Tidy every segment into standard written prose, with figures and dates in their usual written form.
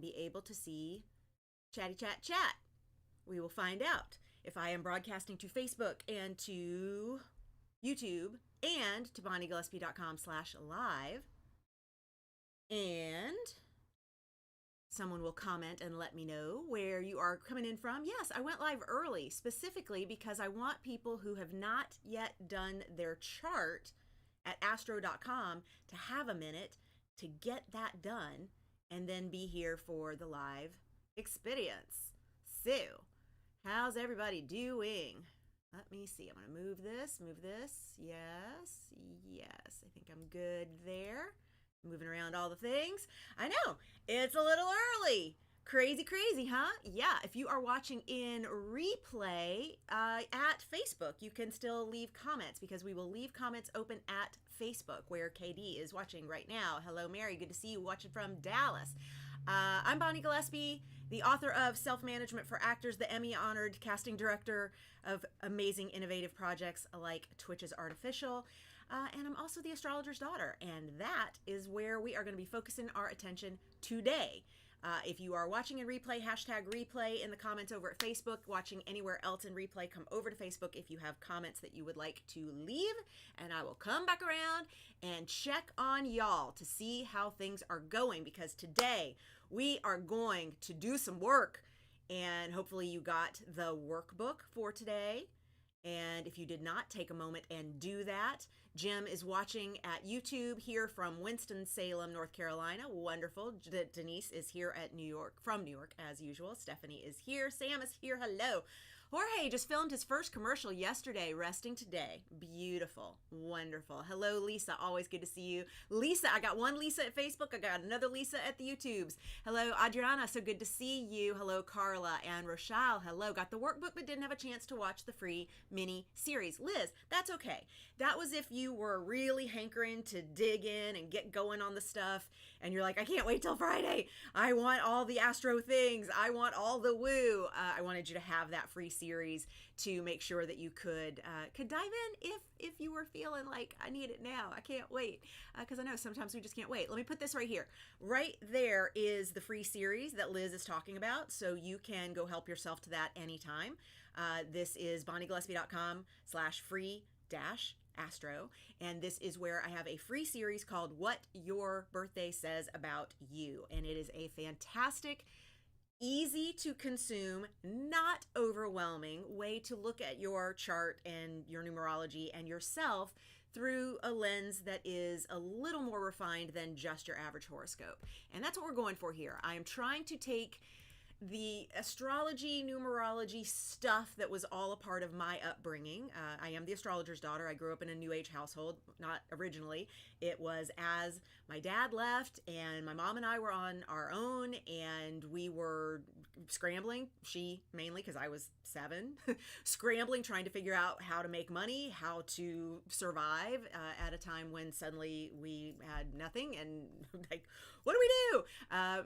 and be able to see chatty chat chat. We will find out if I am broadcasting to Facebook and to YouTube and to bonniegillespie.com/live. And someone will comment and let me know where you are coming in from. Yes, I went live early specifically because I want people who have not yet done their chart at astro.com to have a minute to get that done and then be here for the live experience. So, how's everybody doing? Let me see. I'm going to move this. Yes. I think I'm good there. Moving around all the things. I know, it's a little early. Crazy, huh? Yeah, if you are watching in replay at Facebook, you can still leave comments because we will leave comments open at Facebook where KD is watching right now. Hello, Mary. Good to see you watching from Dallas. I'm Bonnie Gillespie, the author of Self-Management for Actors, the Emmy-honored casting director of amazing innovative projects like Twitch's Artificial. And I'm also the astrologer's daughter, and that is where we are going to be focusing our attention today. If you are watching in replay, hashtag replay in the comments over at Facebook. Watching anywhere else in replay, come over to Facebook if you have comments that you would like to leave, and I will come back around and check on y'all to see how things are going, because today we are going to do some work, and hopefully you got the workbook for today. And if you did not, take a moment and do that. Jim is watching at YouTube here from Winston-Salem, North Carolina. Wonderful. Denise is here at from New York as usual. Stephanie is here. Sam is here. Hello. Jorge just filmed his first commercial yesterday, resting today. Beautiful. Wonderful. Hello, Lisa. Always good to see you. Lisa, I got one Lisa at Facebook. I got another Lisa at the YouTubes. Hello, Adriana. So good to see you. Hello, Carla and Rochelle. Hello. Got the workbook, but didn't have a chance to watch the free mini series. Liz, that's okay. That was if you were really hankering to dig in and get going on the stuff, and you're like, I can't wait till Friday. I want all the astro things. I want all the woo. I wanted you to have that free series to make sure that you could dive in if you were feeling like I need it now. I can't wait, because I know sometimes we just can't wait. Let me put this right here. Right there is the free series that Liz is talking about, so you can go help yourself to that anytime. This is bonniegillespie.com/free-astro, and this is where I have a free series called What Your Birthday Says About You, and it is a fantastic, easy to consume, not overwhelming way to look at your chart and your numerology and yourself through a lens that is a little more refined than just your average horoscope. And that's what we're going for here. I am trying to take the astrology, numerology stuff that was all a part of my upbringing. I am the astrologer's daughter. I grew up in a New Age household, not originally. It was as my dad left and my mom and I were on our own, and we were scrambling, she mainly because I was 7, scrambling, trying to figure out how to make money, how to survive at a time when suddenly we had nothing, and like, what do we do?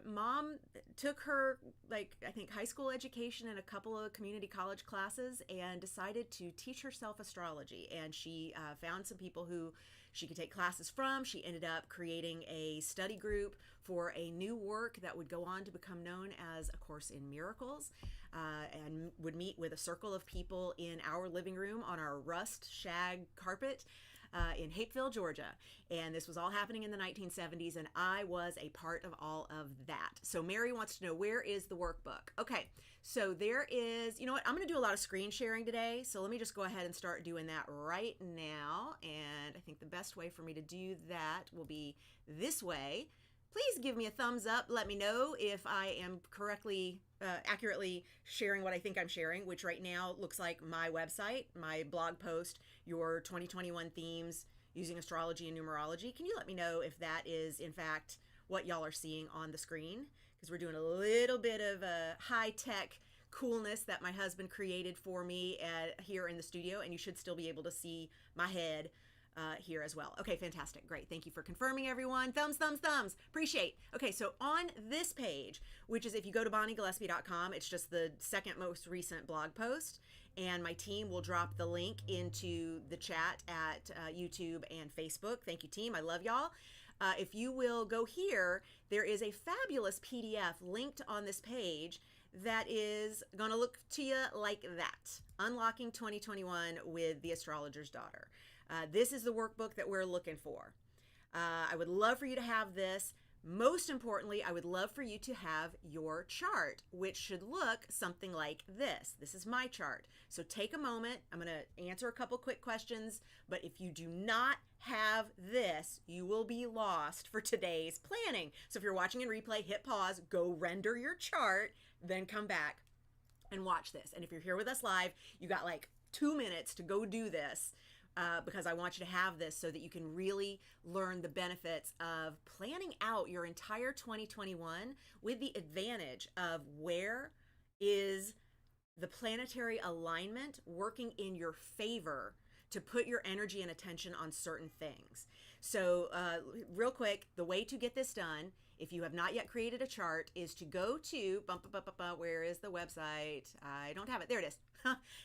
Mom took her, I think, high school education and a couple of community college classes and decided to teach herself astrology. And she found some people who she could take classes from. She ended up creating a study group for a new work that would go on to become known as A Course in Miracles, and would meet with a circle of people in our living room on our rust shag carpet in Hapeville, Georgia. And this was all happening in the 1970s, and I was a part of all of that. So Mary wants to know, where is the workbook? Okay, so there is, you know what, I'm going to do a lot of screen sharing today, so let me just go ahead and start doing that right now. And I think the best way for me to do that will be this way. Please give me a thumbs up. Let me know if I am correctly, accurately sharing what I think I'm sharing, which right now looks like my website, my blog post, your 2021 themes using astrology and numerology. Can you let me know if that is, in fact, what y'all are seeing on the screen? Because we're doing a little bit of a high-tech coolness that my husband created for me here in the studio, and you should still be able to see my head here as well. Okay, fantastic. Great. Thank you for confirming, everyone. Thumbs, thumbs, thumbs. Appreciate. Okay, so on this page, which is if you go to bonniegillespie.com, it's just the second most recent blog post, and my team will drop the link into the chat at YouTube and Facebook. Thank you, team. I love y'all. If you will go here, there is a fabulous PDF linked on this page that is going to look to you like that. Unlocking 2021 with the Astrologer's Daughter. This is the workbook that we're looking for. I would love for you to have this. Most importantly, I would love for you to have your chart, which should look something like this. This is my chart. So take a moment. I'm going to answer a couple quick questions, but if you do not have this, you will be lost for today's planning. So if you're watching in replay, hit pause, go render your chart, then come back and watch this. And if you're here with us live, you got like 2 minutes to go do this. Because I want you to have this so that you can really learn the benefits of planning out your entire 2021 with the advantage of where is the planetary alignment working in your favor to put your energy and attention on certain things. So real quick, the way to get this done, if you have not yet created a chart, is to go to, where is the website? I don't have it. There it is.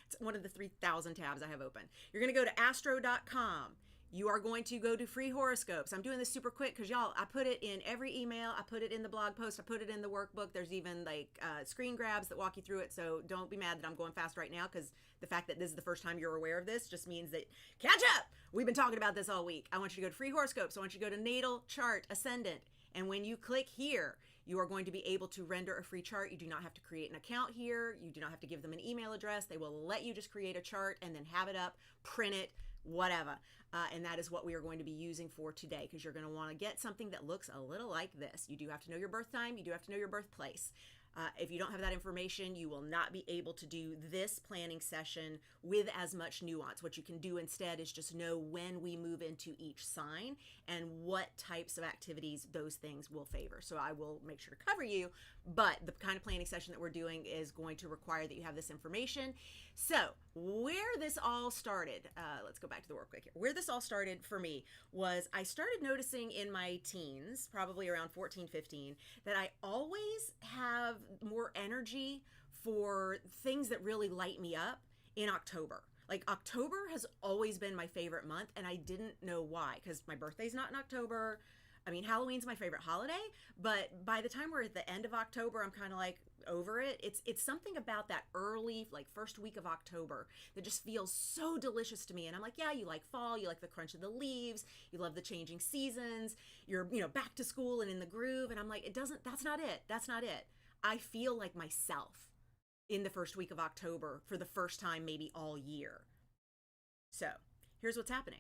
It's one of the 3,000 tabs I have open. You're going to go to astro.com. You are going to go to free horoscopes. I'm doing this super quick because y'all, I put it in every email. I put it in the blog post. I put it in the workbook. There's even like screen grabs that walk you through it. So don't be mad that I'm going fast right now, because the fact that this is the first time you're aware of this just means that catch up. We've been talking about this all week. I want you to go to free horoscopes. I want you to go to natal chart ascendant. And when you click here, you are going to be able to render a free chart. You do not have to create an account here. You do not have to give them an email address. They will let you just create a chart and then have it up, print it, whatever. And that is what we are going to be using for today, because you're going to want to get something that looks a little like this. You do have to know your birth time. You do have to know your birthplace. If you don't have that information, you will not be able to do this planning session with as much nuance. What you can do instead is just know when we move into each sign and what types of activities those things will favor. So I will make sure to cover you, but the kind of planning session that we're doing is going to require that you have this information. So where this all started, let's go back to the work quick here. Where this all started for me was I started noticing in my teens, probably around 14, 15, that I always have more energy for things that really light me up in October. Like October has always been my favorite month, and I didn't know why, because my birthday's not in October. I mean, Halloween's my favorite holiday, but by the time we're at the end of October, I'm kind of like over it. It's something about that early, like first week of October that just feels so delicious to me. And I'm like, yeah, you like fall, you like the crunch of the leaves, you love the changing seasons, you're, back to school and in the groove. And I'm like, that's not it. That's not it. I feel like myself in the first week of October for the first time, maybe all year. So here's what's happening.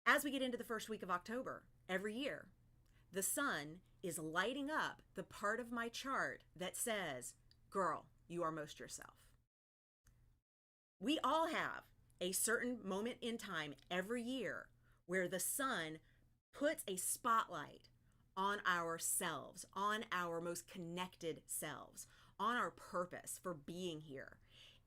As we get into the first week of October, every year, the sun is lighting up the part of my chart that says, girl, you are most yourself. We all have a certain moment in time every year where the sun puts a spotlight on ourselves, on our most connected selves, on our purpose for being here.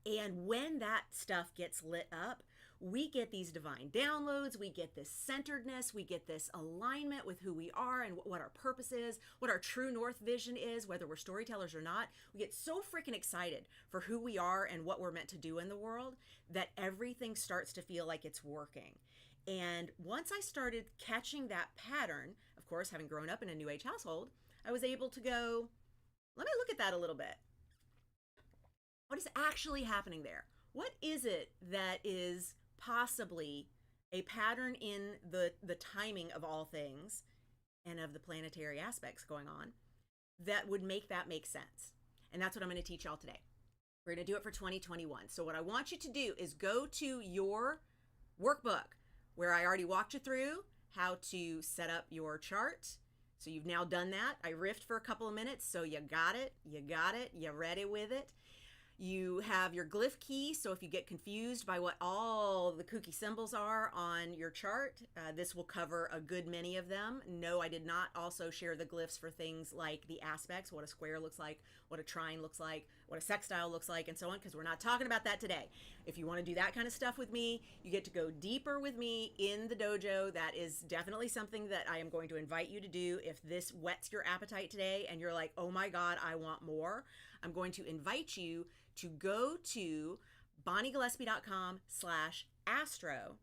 And when that stuff gets lit up, we get these divine downloads, we get this centeredness, we get this alignment with who we are and what our purpose is, what our true north vision is, whether we're storytellers or not. We get so freaking excited for who we are and what we're meant to do in the world that everything starts to feel like it's working. And once I started catching that pattern, of course, having grown up in a New Age household, I was able to go, let me look at that a little bit. What is actually happening there? What is it that is possibly a pattern in the timing of all things and of the planetary aspects going on that would make that make sense? And that's what I'm going to teach y'all today. We're going to do it for 2021. So what I want you to do is go to your workbook where I already walked you through how to set up your chart. So you've now done that. I riffed for a couple of minutes, so you got it, you're ready with it. You have your glyph key, so if you get confused by what all the kooky symbols are on your chart, this will cover a good many of them. No, I did not also share the glyphs for things like the aspects, what a square looks like, what a trine looks like, what a sextile looks like, and so on, because we're not talking about that today. If you want to do that kind of stuff with me, you get to go deeper with me in the dojo. That is definitely something that I am going to invite you to do. If this whets your appetite today and you're like, oh my God, I want more, I'm going to invite you to go to bonniegillespie.com/astro.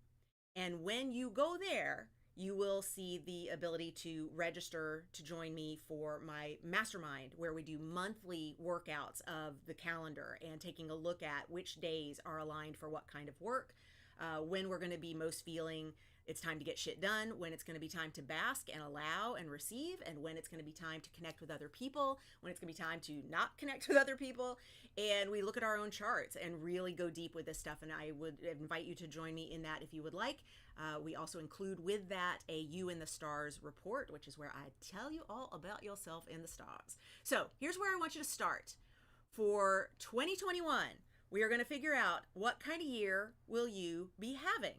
And when you go there, you will see the ability to register to join me for my mastermind, where we do monthly workouts of the calendar and taking a look at which days are aligned for what kind of work, when we're going to be most feeling it's time to get shit done, when it's going to be time to bask and allow and receive, and when it's going to be time to connect with other people, when it's going to be time to not connect with other people. And we look at our own charts and really go deep with this stuff. And I would invite you to join me in that if you would like. We also include with that a You in the Stars report, which is where I tell you all about yourself in the stars. So here's where I want you to start. For 2021, we are going to figure out what kind of year will you be having.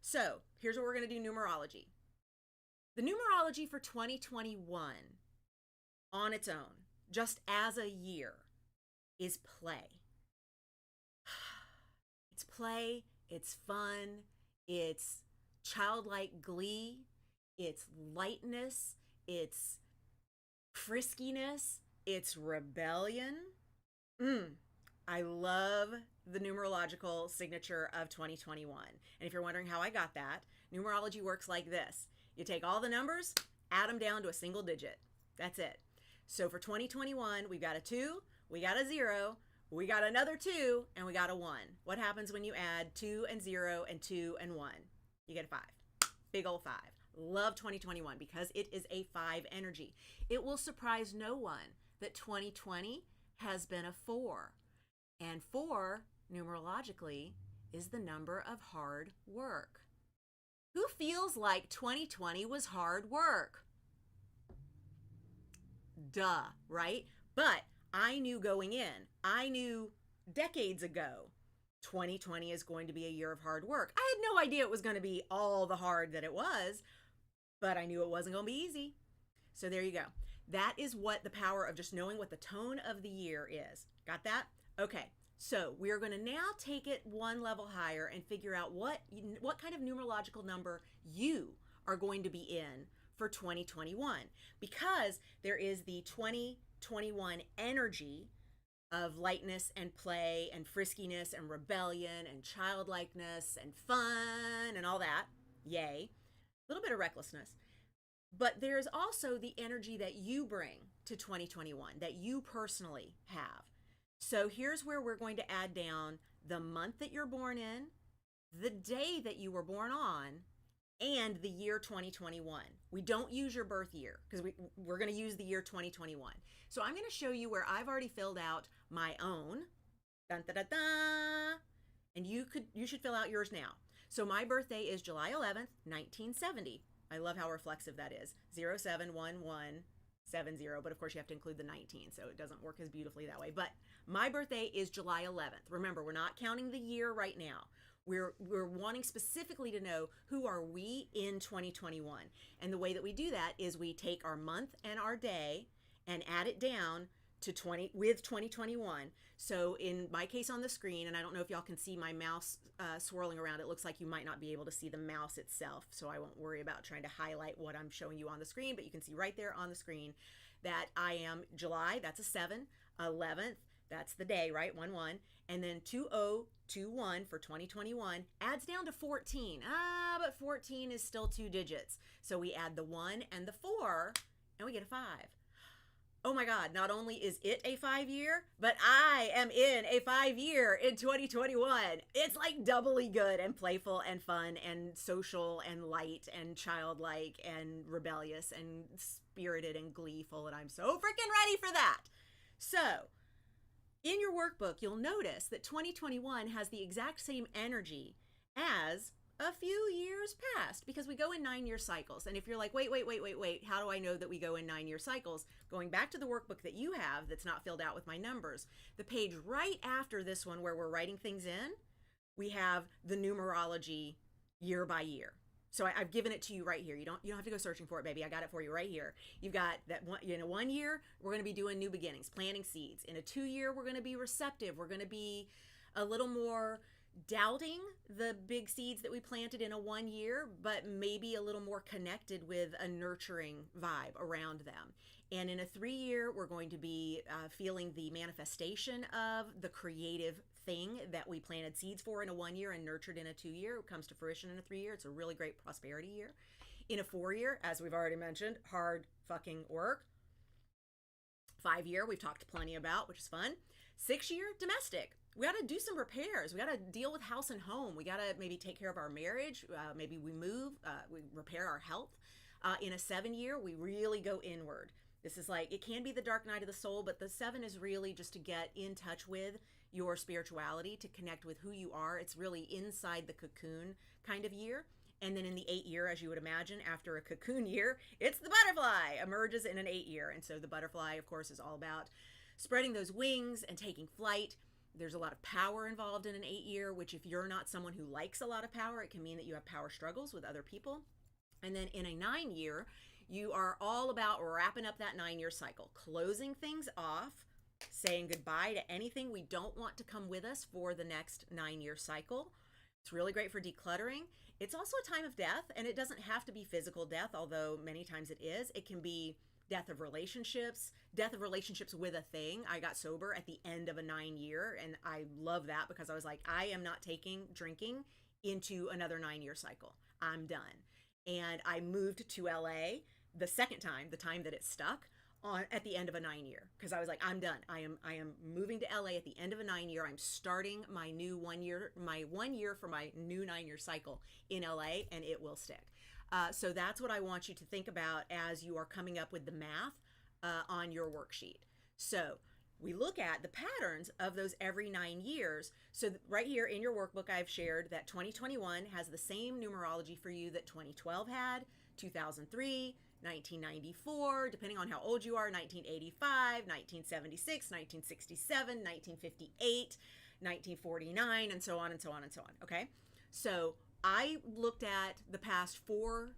So here's what we're going to do: numerology. The numerology for 2021 on its own, just as a year, is play. It's play, it's fun, it's childlike glee, it's lightness, it's friskiness, it's rebellion. I love the numerological signature of 2021. And if you're wondering how I got that, numerology works like this. You take all the numbers, add them down to a single digit. That's it. So for 2021, we've got a 2, we got a 0, we got another 2, and we got a 1. What happens when you add 2 and 0 and 2 and 1? You get a 5. Big old 5. Love 2021 because it is a 5 energy. It will surprise no one that 2020 has been a 4. And 4, numerologically, is the number of hard work. Who feels like 2020 was hard work? Duh, right? But I knew going in, I knew decades ago, 2020 is going to be a year of hard work. I had no idea it was going to be all the hard that it was, but I knew it wasn't going to be easy. So there you go. That is what the power of just knowing what the tone of the year is. Got that? Okay, so we are going to now take it one level higher and figure out what kind of numerological number you are going to be in for 2021, because there is the 2021 energy of lightness and play and friskiness and rebellion and childlikeness and fun and all that. Yay. A little bit of recklessness. But there's also the energy that you bring to 2021 that you personally have. So here's where we're going to add down the month that you're born in, the day that you were born on, and the year 2021. We don't use your birth year because we're going to use the year 2021. So I'm going to show you where I've already filled out my own. Dun, da, da, da. And you should fill out yours now. So my birthday is July 11th, 1970. I love how reflexive that is. 071170, but of course you have to include the 19, so it doesn't work as beautifully that way. But my birthday is July 11th. Remember, we're not counting the year right now. We're wanting specifically to know who are we in 2021. And the way that we do that is we take our month and our day and add it down to 2021. So in my case on the screen, and I don't know if y'all can see my mouse swirling around, it looks like you might not be able to see the mouse itself, so I won't worry about trying to highlight what I'm showing you on the screen, but you can see right there on the screen that I am July, that's a 7, 11th, that's the day, right, 1-1, and then 2021 for 2021 adds down to 14. But 14 is still 2 digits, so we add the 1 and the 4, and we get a 5. Oh my God, not only is it a 5 year, but I am in a 5 year in 2021. It's like doubly good and playful and fun and social and light and childlike and rebellious and spirited and gleeful, and I'm so freaking ready for that. So, in your workbook, you'll notice that 2021 has the exact same energy as a few years past, because we go in 9-year cycles. And if you're like, wait, how do I know that we go in 9-year cycles? Going back to the workbook that you have that's not filled out with my numbers, the page right after this one where we're writing things in, we have the numerology year by year. So I've given it to you right here. You don't have to go searching for it, baby. I got it for you right here. You've got that one, in a 1 year, we're going to be doing new beginnings, planting seeds. In a 2 year, we're going to be receptive. We're going to be a little more doubting the big seeds that we planted in a 1 year, but maybe a little more connected with a nurturing vibe around them. And in a 3 year, we're going to be feeling the manifestation of the creative thing that we planted seeds for in a 1 year and nurtured in a 2 year. It comes to fruition in a 3 year. It's a really great prosperity year. In a 4-year, as we've already mentioned, hard fucking work. 5-year, we've talked plenty about, which is fun. 6-year, domestic. We got to do some repairs. We got to deal with house and home. We got to maybe take care of our marriage. Maybe we move, we repair our health. In a 7-year, we really go inward. This is like, it can be the dark night of the soul, but the 7 is really just to get in touch with your spirituality, to connect with who you are. It's really inside the cocoon kind of year. And then in the 8-year, as you would imagine, after a cocoon year, it's the butterfly emerges in an 8-year. And so the butterfly, of course, is all about spreading those wings and taking flight. There's a lot of power involved in an 8-year, which if you're not someone who likes a lot of power, it can mean that you have power struggles with other people. And then in a 9-year, you are all about wrapping up that 9-year cycle, closing things off, saying goodbye to anything we don't want to come with us for the next 9-year cycle. It's really great for decluttering. It's also a time of death, and it doesn't have to be physical death, although many times it is. It can be death of relationships with a thing. I got sober at the end of a 9-year, and I love that because I was like, I am not taking drinking into another 9-year cycle. I'm done. And I moved to LA the second time, the time that it stuck, at the end of a 9-year, because I was like, I'm done. I am moving to LA at the end of a 9-year. I'm starting my new 1-year, my 1 year for my new 9-year cycle in LA, and it will stick. So that's what I want you to think about as you are coming up with the math on your worksheet. So we look at the patterns of those every 9 years. So right here in your workbook, I've shared that 2021 has the same numerology for you that 2012 had, 2003, 1994, depending on how old you are, 1985, 1976, 1967, 1958, 1949, and so on and so on and so on. Okay. So I looked at the past 4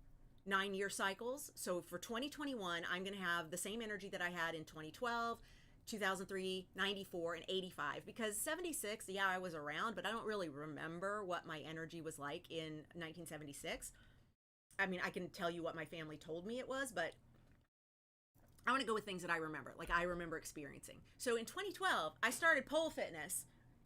9-year cycles. So for 2021, I'm going to have the same energy that I had in 2012, 2003, 94, and 85, because 76, yeah, I was around, but I don't really remember what my energy was like in 1976. I mean, I can tell you what my family told me it was, but I want to go with things that I remember, like I remember experiencing. So in 2012, I started pole fitness,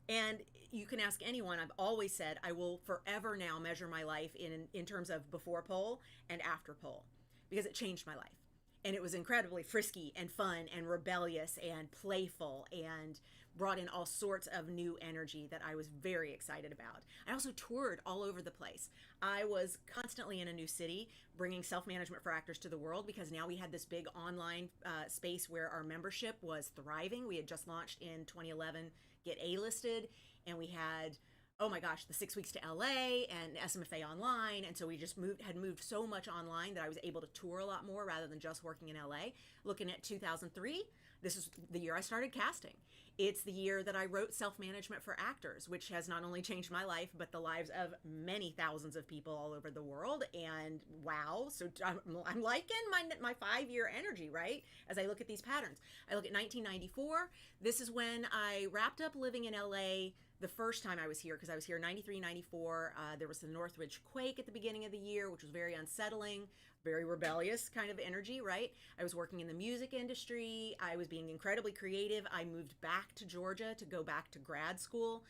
and you can ask anyone. I've always said I will forever now measure my life in terms of before pole and after pole, because it changed my life. And it was incredibly frisky and fun and rebellious and playful and brought in all sorts of new energy that I was very excited about. I also toured all over the place. I was constantly in a new city, bringing self-management for actors to the world, because now we had this big online space where our membership was thriving. We had just launched in 2011, Get A-listed, and we had, oh my gosh, the 6 weeks to LA and SMFA online. And so we just had moved so much online that I was able to tour a lot more rather than just working in LA. Looking at 2003, this is the year I started casting. It's the year that I wrote Self-Management for Actors, which has not only changed my life, but the lives of many thousands of people all over the world. And wow, so I'm liking my 5-year energy, right? As I look at these patterns. I look at 1994. This is when I wrapped up living in LA the first time I was here, because I was here 93, 94. There was the Northridge quake at the beginning of the year, which was very unsettling, very rebellious kind of energy, right? I was working in the music industry. I was being incredibly creative. I moved back to Georgia to go back to grad school.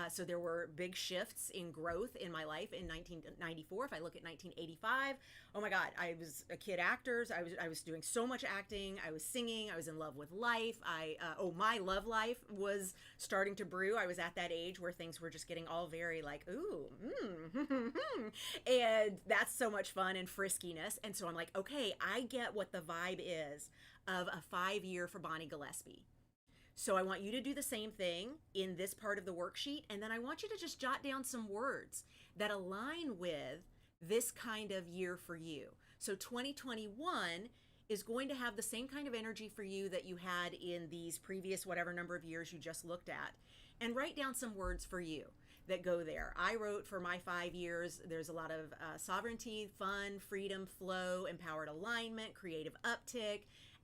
So there were big shifts in growth in my life in 1994. If I look at 1985, oh my God, I was a kid actor. I was doing so much acting. I was singing. I was in love with life. My love life was starting to brew. I was at that age where things were just getting all very like, ooh, and that's so much fun and friskiness. And so I'm like, okay, I get what the vibe is of a 5-year for Bonnie Gillespie. So I want you to do the same thing in this part of the worksheet. And then I want you to just jot down some words that align with this kind of year for you. So 2021 is going to have the same kind of energy for you that you had in these previous whatever number of years you just looked at. And write down some words for you that go there. I wrote for my 5 years, there's a lot of sovereignty, fun, freedom, flow, empowered alignment, creative uptick,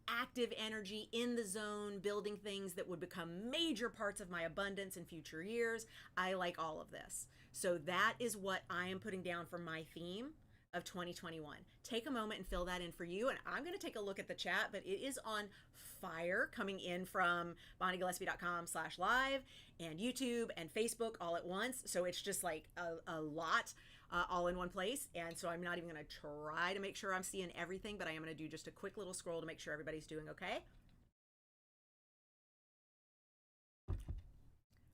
active energy, in the zone, building things that would become major parts of my abundance in future years. I like all of this. So that is what I am putting down for my theme of 2021. Take a moment and fill that in for you. And I'm going to take a look at the chat, but it is on fire, coming in from bonniegillespie.com/live and YouTube and Facebook all at once. So it's just like a lot. all in one place. And so I'm not even going to try to make sure I'm seeing everything, but I am going to do just a quick little scroll to make sure everybody's doing okay.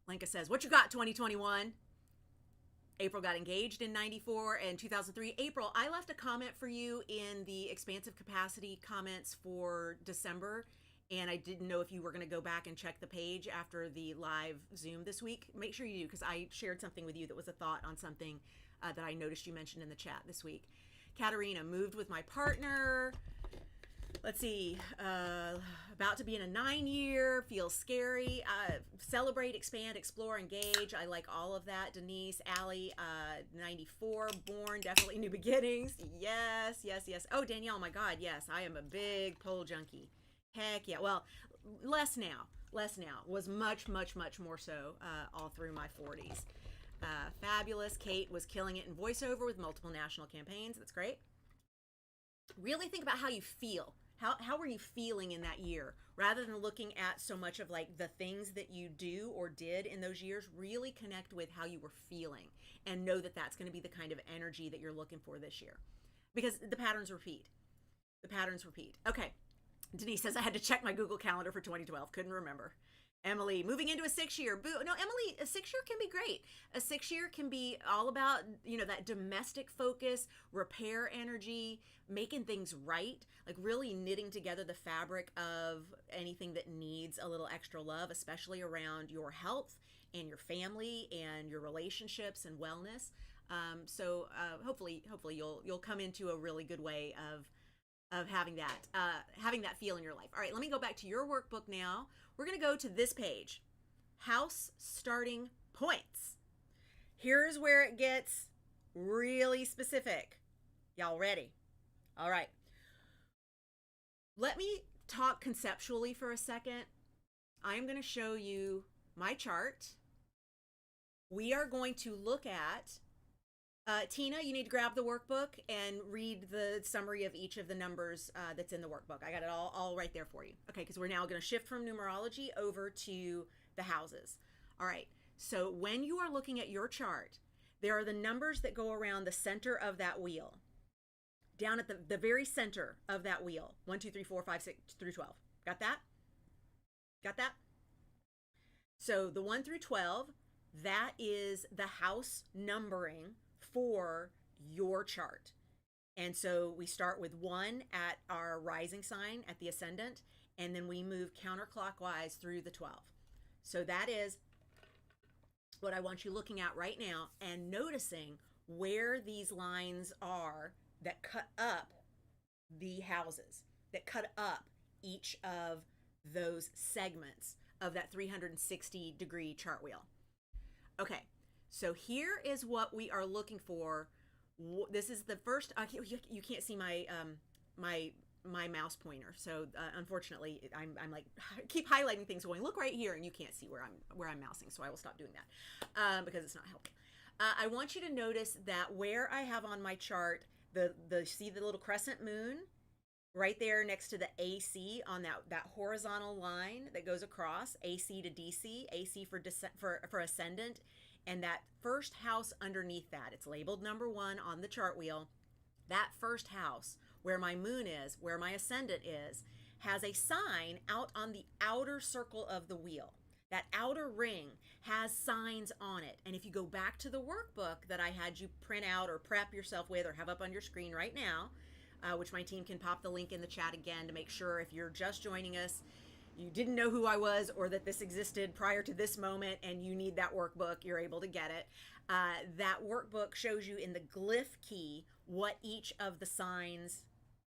Lenka says, what you got, 2021? April got engaged in 94 and 2003. April, I left a comment for you in the expansive capacity comments for December, and I didn't know if you were going to go back and check the page after the live Zoom this week. Make sure you do, because I shared something with you that was a thought on something that I noticed you mentioned in the chat this week. Katerina, moved with my partner. Let's see, about to be in a 9-year, feels scary. Celebrate, expand, explore, engage. I like all of that. Denise, Allie, 94, born, definitely new beginnings. Yes, yes, yes. Oh, Danielle, my God, yes, I am a big pole junkie. Heck yeah. Well, less now. Was much, much, much more so all through my 40s. Fabulous. Kate was killing it in voiceover with multiple national campaigns. That's great. Really think about how you feel. How were you feeling in that year? Rather than looking at so much of like the things that you do or did in those years, really connect with how you were feeling and know that that's going to be the kind of energy that you're looking for this year, because the patterns repeat. Okay. Denise says I had to check my Google Calendar for 2012. Couldn't remember. Emily, moving into a 6-year. Boo. No, Emily, a 6-year can be great. A 6-year can be all about, that domestic focus, repair energy, making things right, like really knitting together the fabric of anything that needs a little extra love, especially around your health and your family and your relationships and wellness. So hopefully you'll come into a really good way of having that feel in your life. All right, let me go back to your workbook now. We're going to go to this page, house starting points. Here's where it gets really specific. Y'all ready? All right. Let me talk conceptually for a second. I am going to show you my chart. We are going to look at Tina, you need to grab the workbook and read the summary of each of the numbers that's in the workbook. I got it all right there for you. Okay, because we're now going to shift from numerology over to the houses. All right, so when you are looking at your chart, there are the numbers that go around the center of that wheel. Down at the very center of that wheel, 1, 2, 3, 4, 5, 6 through 12. Got that? Got that? So the 1 through 12, that is the house numbering for your chart. And so we start with 1 at our rising sign at the ascendant, and then we move counterclockwise through the 12. So that is what I want you looking at right now and noticing where these lines are that cut up the houses, that cut up each of those segments of that 360-degree chart wheel. Okay. So here is what we are looking for. This is the first. You can't see my my mouse pointer, so unfortunately, I'm like keep highlighting things, going look right here, and you can't see where I'm mousing. So I will stop doing that because it's not helpful. I want you to notice that where I have on my chart see the little crescent moon right there next to the AC on that horizontal line that goes across AC to DC, AC for ascendant. And that first house underneath that, it's labeled number 1 on the chart wheel. That first house, where my moon is, where my ascendant is, has a sign out on the outer circle of the wheel. That outer ring has signs on it. And if you go back to the workbook that I had you print out or prep yourself with or have up on your screen right now, which my team can pop the link in the chat again to make sure if you're just joining us, you didn't know who I was or that this existed prior to this moment and you need that workbook, you're able to get it. That workbook shows you in the glyph key what each of the signs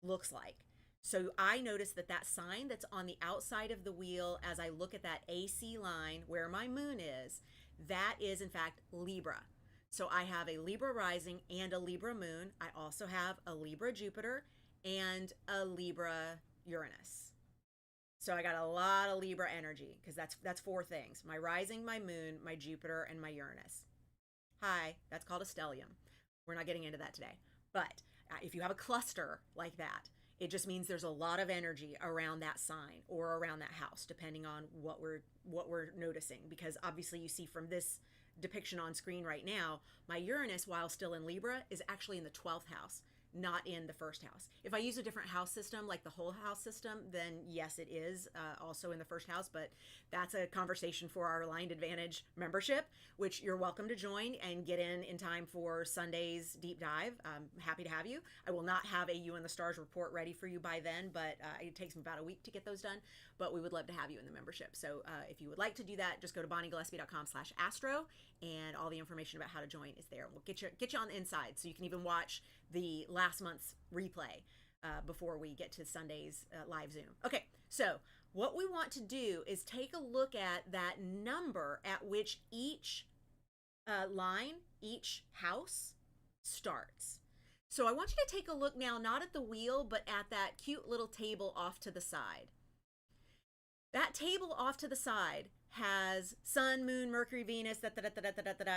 looks like. So I noticed that sign that's on the outside of the wheel as I look at that AC line where my moon is, that is in fact Libra. So I have a Libra rising and a Libra moon. I also have a Libra Jupiter and a Libra Uranus. So I got a lot of Libra energy because that's 4 things: my rising, my moon, my Jupiter, and my Uranus. Hi, that's called a stellium. We're not getting into that today. But if you have a cluster like that, it just means there's a lot of energy around that sign or around that house, depending on what we're noticing. Because obviously you see from this depiction on screen right now, my Uranus, while still in Libra, is actually in the 12th house, not in the first house. If I use a different house system, like the whole house system, then yes, it is also in the first house, but that's a conversation for our Aligned Advantage membership, which you're welcome to join and get in time for Sunday's deep dive. I'm happy to have you. I will not have a You and the Stars report ready for you by then, but it takes me about a week to get those done, but we would love to have you in the membership. So if you would like to do that, just go to bonniegillespie.com/astro, and all the information about how to join is there. We'll get you on the inside, so you can even watch the last month's replay before we get to Sunday's live Zoom. Okay, so what we want to do is take a look at that number at which each line, each house starts. So I want you to take a look now, not at the wheel, but at that cute little table off to the side. That table off to the side has Sun, Moon, Mercury, Venus,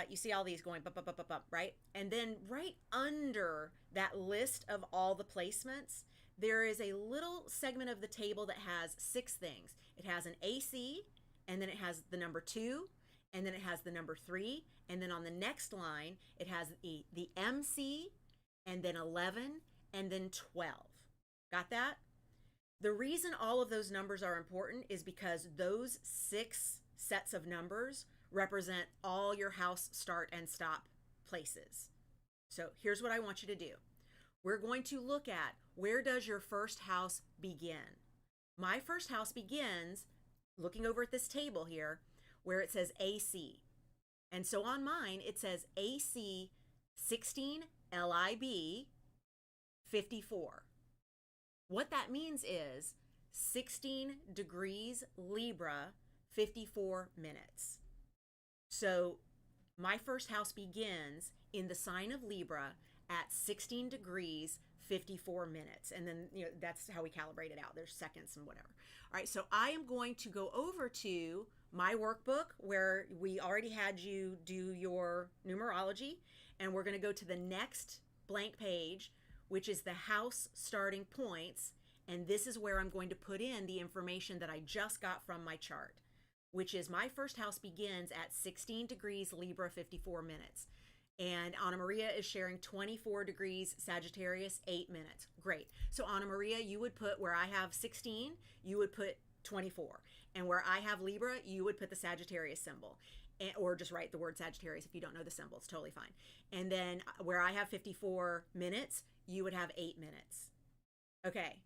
you see all these going up, right? And then right under that list of all the placements, there is a little segment of the table that has 6 things. It has an AC, and then it has the number 2, and then it has the number 3, and then on the next line, it has the MC, and then 11, and then 12. Got that? The reason all of those numbers are important is because those 6 sets of numbers represent all your house start and stop places. So here's what I want you to do. We're going to look at, where does your first house begin? My first house begins, looking over at this table here, where it says AC. And so on mine, it says AC 16 LIB 54. What that means is 16 degrees Libra, 54 minutes. So my first house begins in the sign of Libra at 16 degrees, 54 minutes. And then, that's how we calibrate it out. There's seconds and whatever. All right, so I am going to go over to my workbook where we already had you do your numerology, and we're going to go to the next blank page, which is the house starting points. And this is where I'm going to put in the information that I just got from my chart, which is my first house begins at 16 degrees Libra, 54 minutes. And Anna Maria is sharing 24 degrees Sagittarius, 8 minutes. Great. So Anna Maria, you would put, where I have 16, you would put 24. And where I have Libra, you would put the Sagittarius symbol. Or just write the word Sagittarius if you don't know the symbol. It's totally fine. And then where I have 54 minutes, you would have 8 minutes. Okay.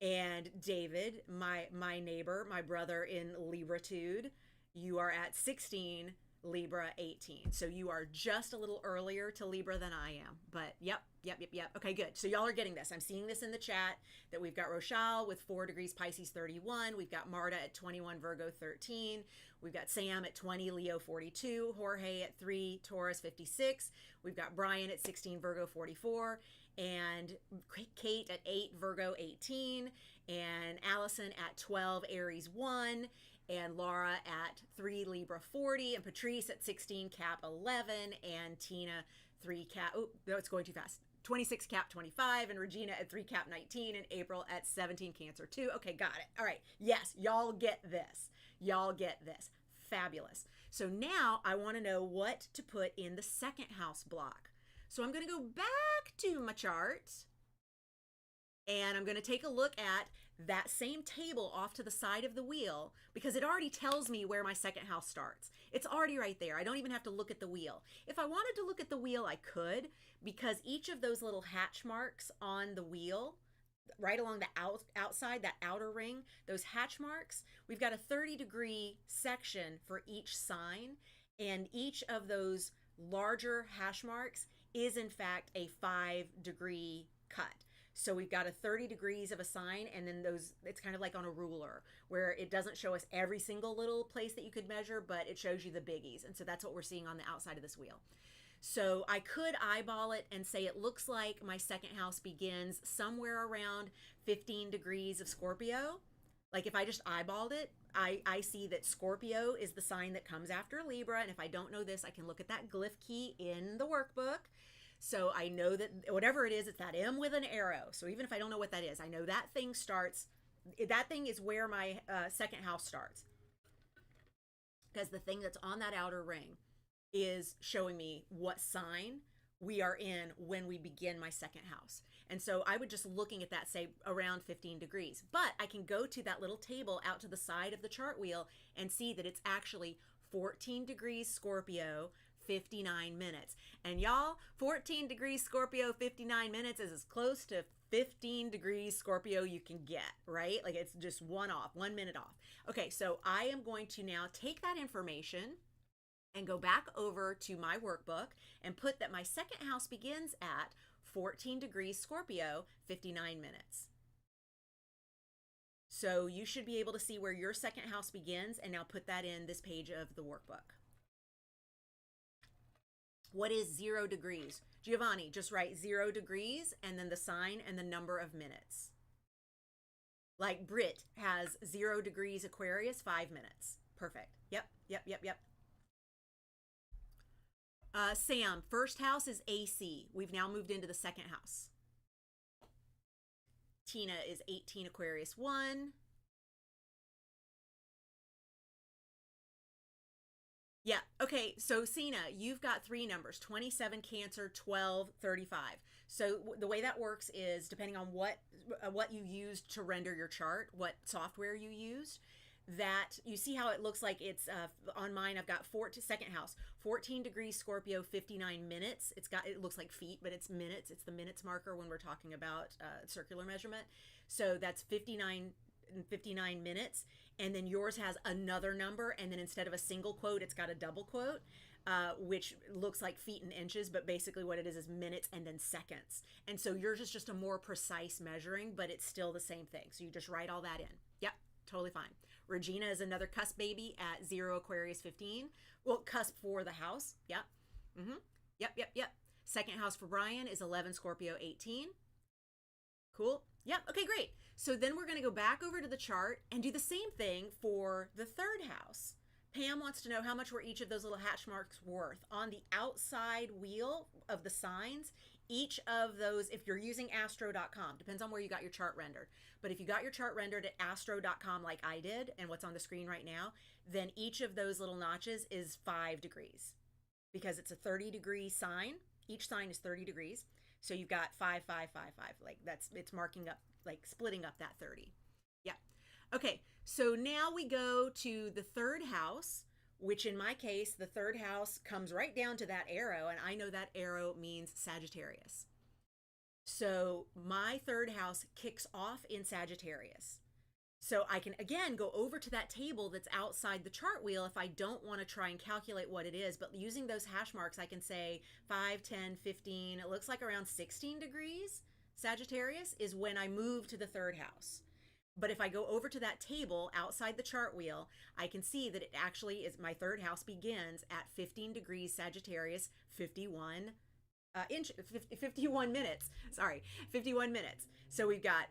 And David, my neighbor, my brother in Libratude, you are at 16, Libra 18. So you are just a little earlier to Libra than I am. But yep. Okay, good. So y'all are getting this. I'm seeing this in the chat that we've got Rochelle with 4 degrees Pisces 31. We've got Marta at 21 Virgo 13. We've got Sam at 20 Leo 42. Jorge at 3 Taurus 56. We've got Brian at 16 Virgo 44. And Kate at 8 Virgo 18. And Allison at 12 Aries 1. And Laura at 3 Libra 40. And Patrice at 16 Cap 11. And Tina 3 Cap, oh, no, it's going too fast. 26 Cap 25, and Regina at 3 Cap 19, and April at 17 Cancer 2. Okay, got it. All right. Yes, y'all get this. Y'all get this. Fabulous. So now I want to know what to put in the second house block. So I'm going to go back to my chart, and I'm going to take a look at that same table off to the side of the wheel, because it already tells me where my second house starts. It's already right there. I don't even have to look at the wheel. If I wanted to look at the wheel, I could, because each of those little hatch marks on the wheel, right along the outside, that outer ring, those hatch marks, we've got a 30-degree section for each sign, and each of those larger hash marks is in fact a 5-degree cut. So we've got a 30 degrees of a sign, and then those, it's kind of like on a ruler where it doesn't show us every single little place that you could measure, but it shows you the biggies. And so that's what we're seeing on the outside of this wheel. So I could eyeball it and say it looks like my second house begins somewhere around 15 degrees of Scorpio. Like if I just eyeballed it, I see that Scorpio is the sign that comes after Libra. And if I don't know this, I can look at that glyph key in the workbook. So I know that whatever it is, it's that M with an arrow. So even if I don't know what that is, I know that thing starts, that thing is where my second house starts. Because the thing that's on that outer ring is showing me what sign we are in when we begin my second house. And so I would just looking at that say around 15 degrees. But I can go to that little table out to the side of the chart wheel and see that it's actually 14 degrees Scorpio, 59 minutes. And y'all, 14 degrees Scorpio, 59 minutes is as close to 15 degrees Scorpio you can get, right? Like it's just 1 minute off. Okay, so I am going to now take that information and go back over to my workbook and put that my second house begins at 14 degrees Scorpio, 59 minutes. So you should be able to see where your second house begins and now put that in this page of the workbook. What is 0 degrees? Giovanni, just write 0 degrees and then the sign and the number of minutes. Like Brit has 0 degrees Aquarius, 5 minutes. Perfect. Yep. Sam, first house is AC. We've now moved into the second house. Tina is 18 Aquarius 1. Yeah, okay, so Sina, you've got 3 numbers, 27 Cancer, 12, 35. So the way that works is depending on what you used to render your chart, what software you used, that you see how it looks like it's on mine. I've got second house, 14 degrees Scorpio, 59 minutes. It looks like feet, but it's minutes. It's the minutes marker when we're talking about circular measurement. So that's 59 minutes. And then yours has another number, and then instead of a single quote, it's got a double quote, which looks like feet and inches, but basically what it is minutes and then seconds. And so yours is just a more precise measuring, but it's still the same thing. So you just write all that in. Yep, totally fine. Regina is another cusp baby at 0 Aquarius 15. Well, cusp for the house. Yep. Yep. Second house for Brian is 11 Scorpio 18. Cool. Yep. Okay, great. So then we're going to go back over to the chart and do the same thing for the third house. Pam wants to know how much were each of those little hatch marks worth. On the outside wheel of the signs, each of those, if you're using astro.com, depends on where you got your chart rendered. But if you got your chart rendered at astro.com like I did, and what's on the screen right now, then each of those little notches is 5 degrees because it's a 30-degree sign. Each sign is 30 degrees. So you've got 5, 5, 5, 5. Like it's marking up, like splitting up that 30. Yeah. Okay. So now we go to the third house, which in my case, the third house comes right down to that arrow. And I know that arrow means Sagittarius. So my third house kicks off in Sagittarius. So I can, again, go over to that table that's outside the chart wheel if I don't want to try and calculate what it is. But using those hash marks, I can say 5, 10, 15. It looks like around 16 degrees Sagittarius is when I move to the third house. But if I go over to that table outside the chart wheel, I can see that it actually is my third house begins at 15 degrees Sagittarius, 51 minutes. Sorry, 51 minutes. So we've got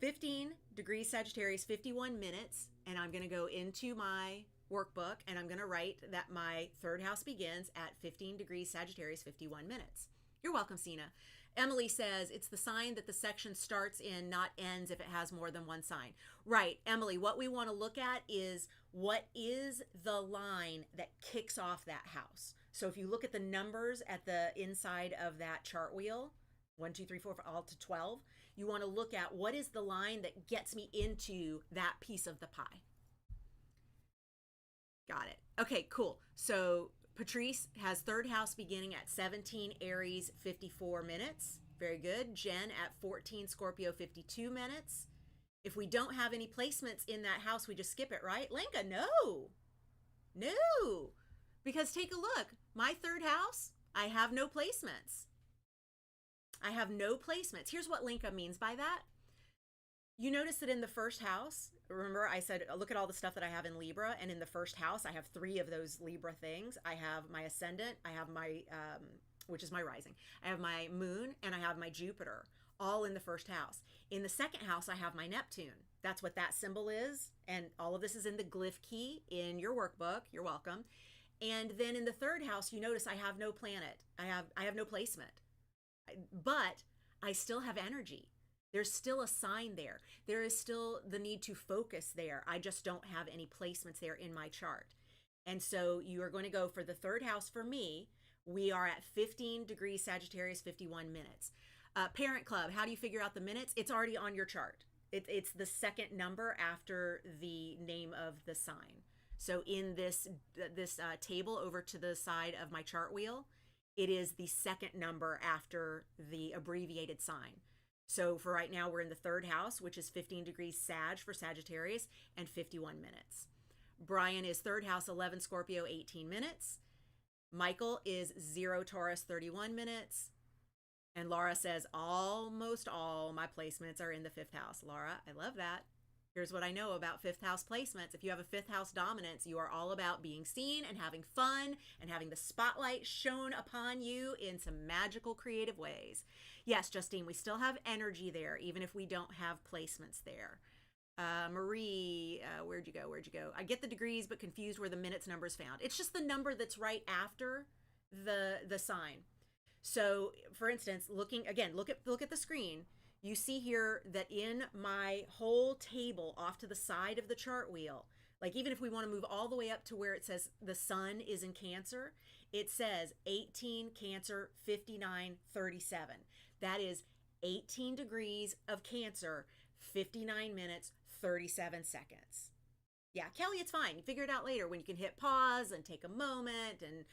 15 degrees Sagittarius, 51 minutes, and I'm going to go into my workbook and I'm going to write that my third house begins at 15 degrees Sagittarius, 51 minutes. You're welcome, Sina. Emily says it's the sign that the section starts in, not ends if it has more than one sign. Right, Emily, what we want to look at is what is the line that kicks off that house. So if you look at the numbers at the inside of that chart wheel, 1, 2, 3, 4, all to 12, you want to look at what is the line that gets me into that piece of the pie. Got it. Okay, cool. So Patrice has third house beginning at 17 Aries, 54 minutes. Very good. Jen at 14 Scorpio, 52 minutes. If we don't have any placements in that house, we just skip it, right? Lenka, no. Because take a look. My third house, I have no placements. Here's what Lenka means by that. You notice that in the first house, remember I said, look at all the stuff that I have in Libra, and in the first house, I have 3 of those Libra things. I have my ascendant, I have my, which is my rising, I have my moon, and I have my Jupiter, all in the first house. In the second house, I have my Neptune. That's what that symbol is, and all of this is in the glyph key in your workbook. You're welcome. And then in the third house, you notice I have no planet. I have no placement. But I still have energy. There's still a sign there. There is still the need to focus there. I just don't have any placements there in my chart. And so you are going to go for the third house for me. We are at 15 degrees Sagittarius, 51 minutes. Parent Club, how do you figure out the minutes? It's already on your chart. It's the second number after the name of the sign. So in this table over to the side of my chart wheel, it is the second number after the abbreviated sign. So for right now, we're in the third house, which is 15 degrees Sag for Sagittarius and 51 minutes. Brian is third house, 11 Scorpio, 18 minutes. Michael is 0 Taurus, 31 minutes. And Laura says, almost all my placements are in the fifth house. Laura, I love that. Here's what I know about fifth house placements. If you have a fifth house dominance, you are all about being seen and having fun and having the spotlight shown upon you in some magical, creative ways. Yes, Justine, we still have energy there, even if we don't have placements there. Marie, where'd you go? I get the degrees, but confused where the minutes number is found. It's just the number that's right after the sign. So, for instance, look at the screen. You see here that in my whole table off to the side of the chart wheel, like even if we want to move all the way up to where it says the sun is in Cancer, it says 18 Cancer 59 37. That is 18 degrees of Cancer, 59 minutes 37 seconds. Yeah, Kelly, it's fine. You figure it out later when you can hit pause and take a moment and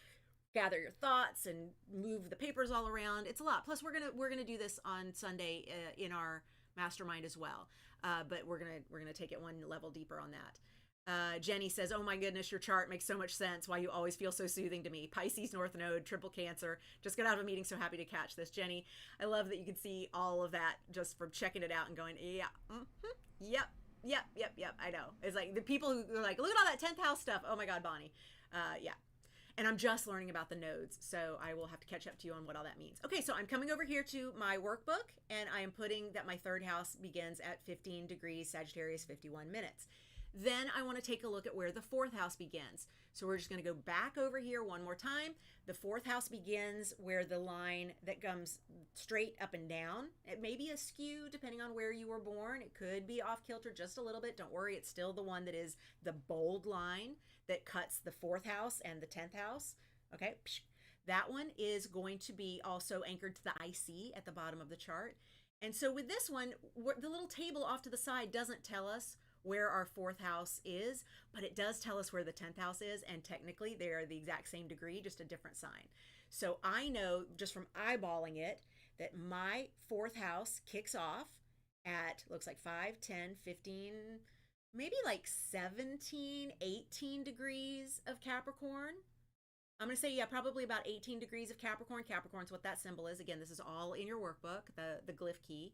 gather your thoughts and move the papers all around. It's a lot. Plus, we're gonna do this on Sunday in our mastermind as well. But we're gonna take it one level deeper on that. Jenny says, "Oh my goodness, your chart makes so much sense. Why you always feel so soothing to me. Pisces North Node, triple Cancer. Just got out of a meeting, so happy to catch this." Jenny, I love that you can see all of that just from checking it out and going, yeah, yep. I know. It's like the people who are like, look at all that 10th house stuff. Oh my God, Bonnie. Yeah. And I'm just learning about the nodes, so I will have to catch up to you on what all that means. Okay, so I'm coming over here to my workbook, and I am putting that my third house begins at 15 degrees Sagittarius, 51 minutes. Then I want to take a look at where the fourth house begins. So we're just going to go back over here one more time. The fourth house begins where the line that comes straight up and down. It may be askew depending on where you were born. It could be off kilter just a little bit. Don't worry, it's still the one that is the bold line that cuts the fourth house and the 10th house. Okay, that one is going to be also anchored to the IC at the bottom of the chart. And so with this one, the little table off to the side doesn't tell us where our fourth house is, but it does tell us where the 10th house is, and technically they are the exact same degree, just a different sign. So I know just from eyeballing it that my fourth house kicks off at, looks like 5, 10, 15, maybe like 17, 18 degrees of Capricorn. I'm going to say, yeah, probably about 18 degrees of Capricorn. Capricorn's what that symbol is. Again, this is all in your workbook, the glyph key.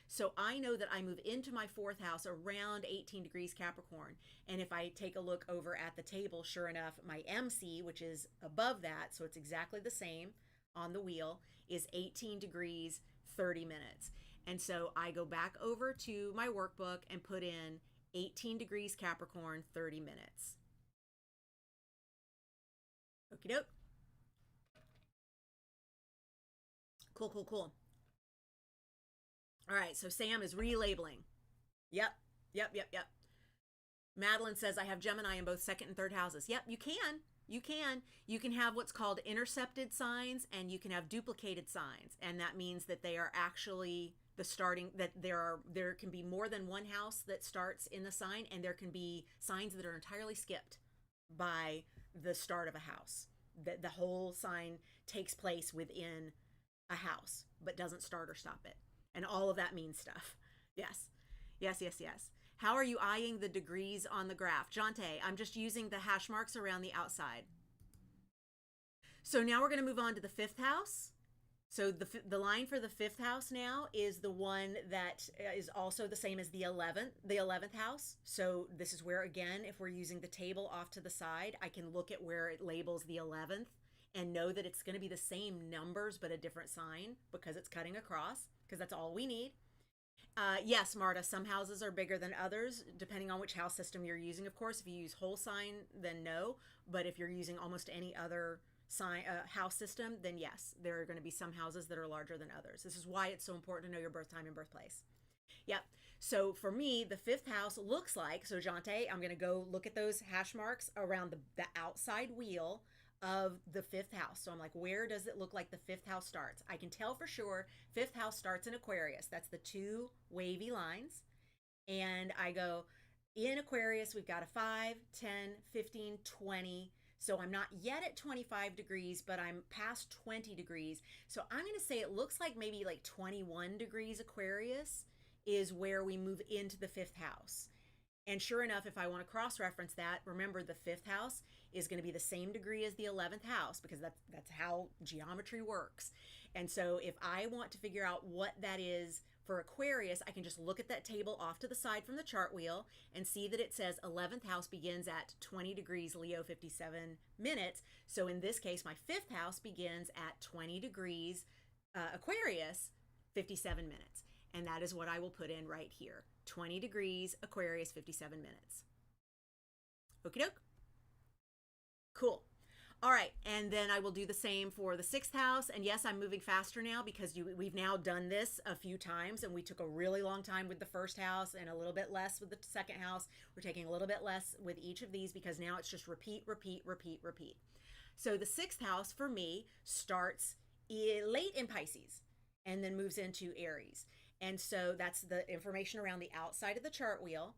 So I know that I move into my fourth house around 18 degrees Capricorn. And if I take a look over at the table, sure enough, my MC, which is above that, so it's exactly the same on the wheel, is 18 degrees, 30 minutes. And so I go back over to my workbook and put in 18 degrees Capricorn, 30 minutes. Okie doke. Cool. All right, so Sam is relabeling. Yep. Madeline says, I have Gemini in both second and third houses. Yep, you can. You can have what's called intercepted signs, and you can have duplicated signs. And that means that they are actually the starting, that there can be more than one house that starts in the sign, and there can be signs that are entirely skipped by the start of a house. The whole sign takes place within a house, but doesn't start or stop it. And all of that means stuff. Yes. How are you eyeing the degrees on the graph? Jante, I'm just using the hash marks around the outside. So now we're going to move on to the fifth house. So the line for the fifth house now is the one that is also the same as the 11th house. So this is where, again, if we're using the table off to the side, I can look at where it labels the 11th and know that it's going to be the same numbers but a different sign because it's cutting across, because that's all we need. Yes, Marta, some houses are bigger than others, depending on which house system you're using, of course. If you use whole sign, then no. But if you're using almost any other sign house system, then yes, there are going to be some houses that are larger than others. This is why it's so important to know your birth time and birthplace. Yep. So for me, the fifth house looks like, so Jante, I'm going to go look at those hash marks around the outside wheel of the fifth house. So I'm like, where does it look like the fifth house starts? I can tell for sure fifth house starts in Aquarius. That's the two wavy lines. And I go, in Aquarius, we've got a 5, 10, 15, 20. So I'm not yet at 25 degrees, but I'm past 20 degrees. So I'm going to say it looks like maybe like 21 degrees Aquarius is where we move into the fifth house. And sure enough, if I want to cross-reference that, remember the fifth house is going to be the same degree as the 11th house because that's how geometry works. And so if I want to figure out what that is for Aquarius, I can just look at that table off to the side from the chart wheel and see that it says 11th house begins at 20 degrees Leo 57 minutes. So in this case, my fifth house begins at 20 degrees Aquarius 57 minutes. And that is what I will put in right here. 20 degrees Aquarius 57 minutes. Okie doke. Cool. All right, and then I will do the same for the sixth house. And yes, I'm moving faster now because we've now done this a few times, and we took a really long time with the first house and a little bit less with the second house. We're taking a little bit less with each of these because now it's just repeat, repeat, repeat, repeat. So the sixth house for me starts late in Pisces and then moves into Aries. And so that's the information around the outside of the chart wheel.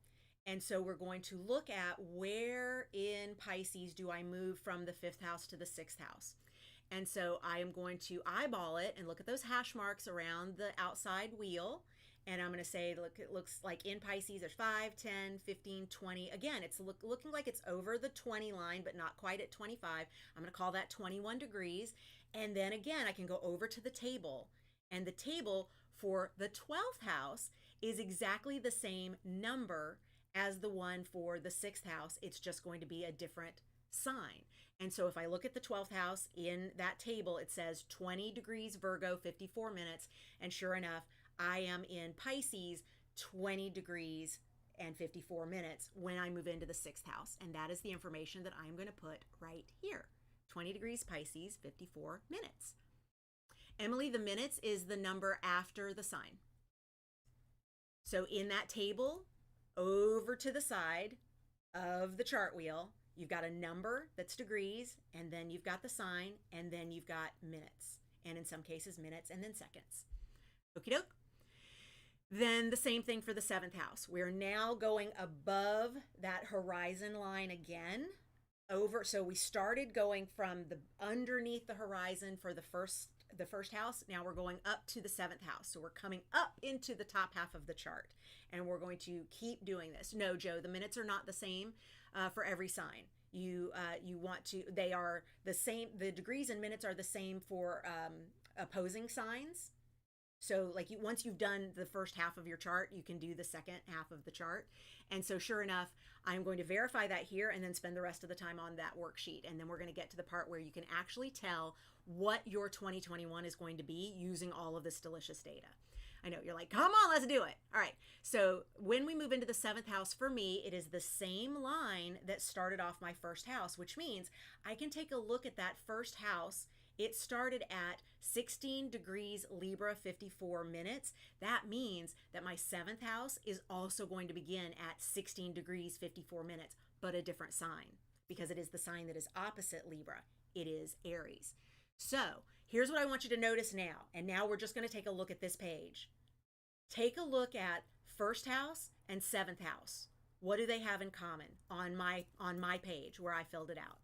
And so we're going to look at where in Pisces do I move from the fifth house to the sixth house. And so I am going to eyeball it and look at those hash marks around the outside wheel. And I'm going to say, look, it looks like in Pisces, there's 5, 10, 15, 20. Again, it's looking like it's over the 20 line, but not quite at 25. I'm going to call that 21 degrees. And then again, I can go over to the table. And the table for the 12th house is exactly the same number as the one for the sixth house. It's just going to be a different sign. And so if I look at the 12th house in that table, it says 20 degrees Virgo, 54 minutes. And sure enough, I am in Pisces, 20 degrees and 54 minutes when I move into the sixth house. And that is the information that I'm going to put right here. 20 degrees Pisces, 54 minutes. Emily, the minutes is the number after the sign. So in that table, over to the side of the chart wheel, you've got a number that's degrees, and then you've got the sign, and then you've got minutes, and in some cases minutes and then seconds. Okie doke. Then the same thing for the seventh house. We're now going above that horizon line again. Over, so we started going from the underneath the horizon for the first house. Now we're going up to the seventh house. So we're coming up into the top half of the chart, and we're going to keep doing this. No, Joe, the minutes are not the same for every sign. You want to, they are the same. The degrees and minutes are the same for opposing signs. So like once you've done the first half of your chart, you can do the second half of the chart. And so sure enough, I'm going to verify that here and then spend the rest of the time on that worksheet. And then we're going to get to the part where you can actually tell what your 2021 is going to be using all of this delicious data. I know you're like, come on, let's do it. All right. So when we move into the seventh house, for me, it is the same line that started off my first house, which means I can take a look at that first house. It started at 16 degrees Libra, 54 minutes. That means that my seventh house is also going to begin at 16 degrees, 54 minutes, but a different sign because it is the sign that is opposite Libra. It is Aries. So here's what I want you to notice now. And now we're just going to take a look at this page. Take a look at first house and seventh house. What do they have in common on my page where I filled it out?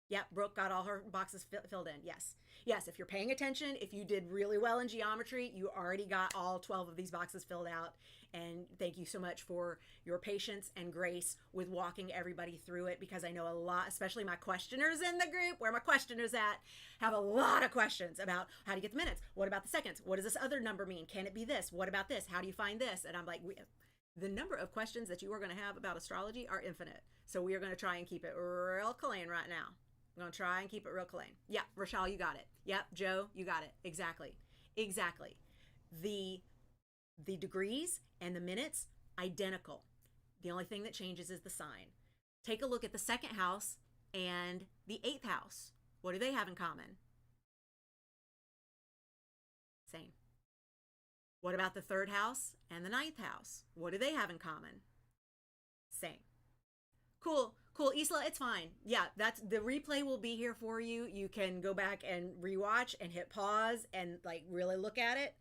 Yep, Brooke got all her boxes filled in. Yes. Yes, if you're paying attention, if you did really well in geometry, you already got all 12 of these boxes filled out. And thank you so much for your patience and grace with walking everybody through it, because I know a lot, especially my questioners in the group, where my questioners at, have a lot of questions about how do you get the minutes? What about the seconds? What does this other number mean? Can it be this? What about this? How do you find this? And I'm like, the number of questions that you are going to have about astrology are infinite. So we are going to try and keep it real clean right now. I'm going to try and keep it real clean. Yeah, Rochelle, you got it. Yep, Joe, you got it. Exactly. Exactly. The degrees and the minutes, identical. The only thing that changes is the sign. Take a look at the second house and the eighth house. What do they have in common? Same. What about the third house and the ninth house? What do they have in common? Same. Cool, cool. Isla, it's fine. Yeah, that's the replay will be here for you. You can go back and rewatch and hit pause and like really look at it.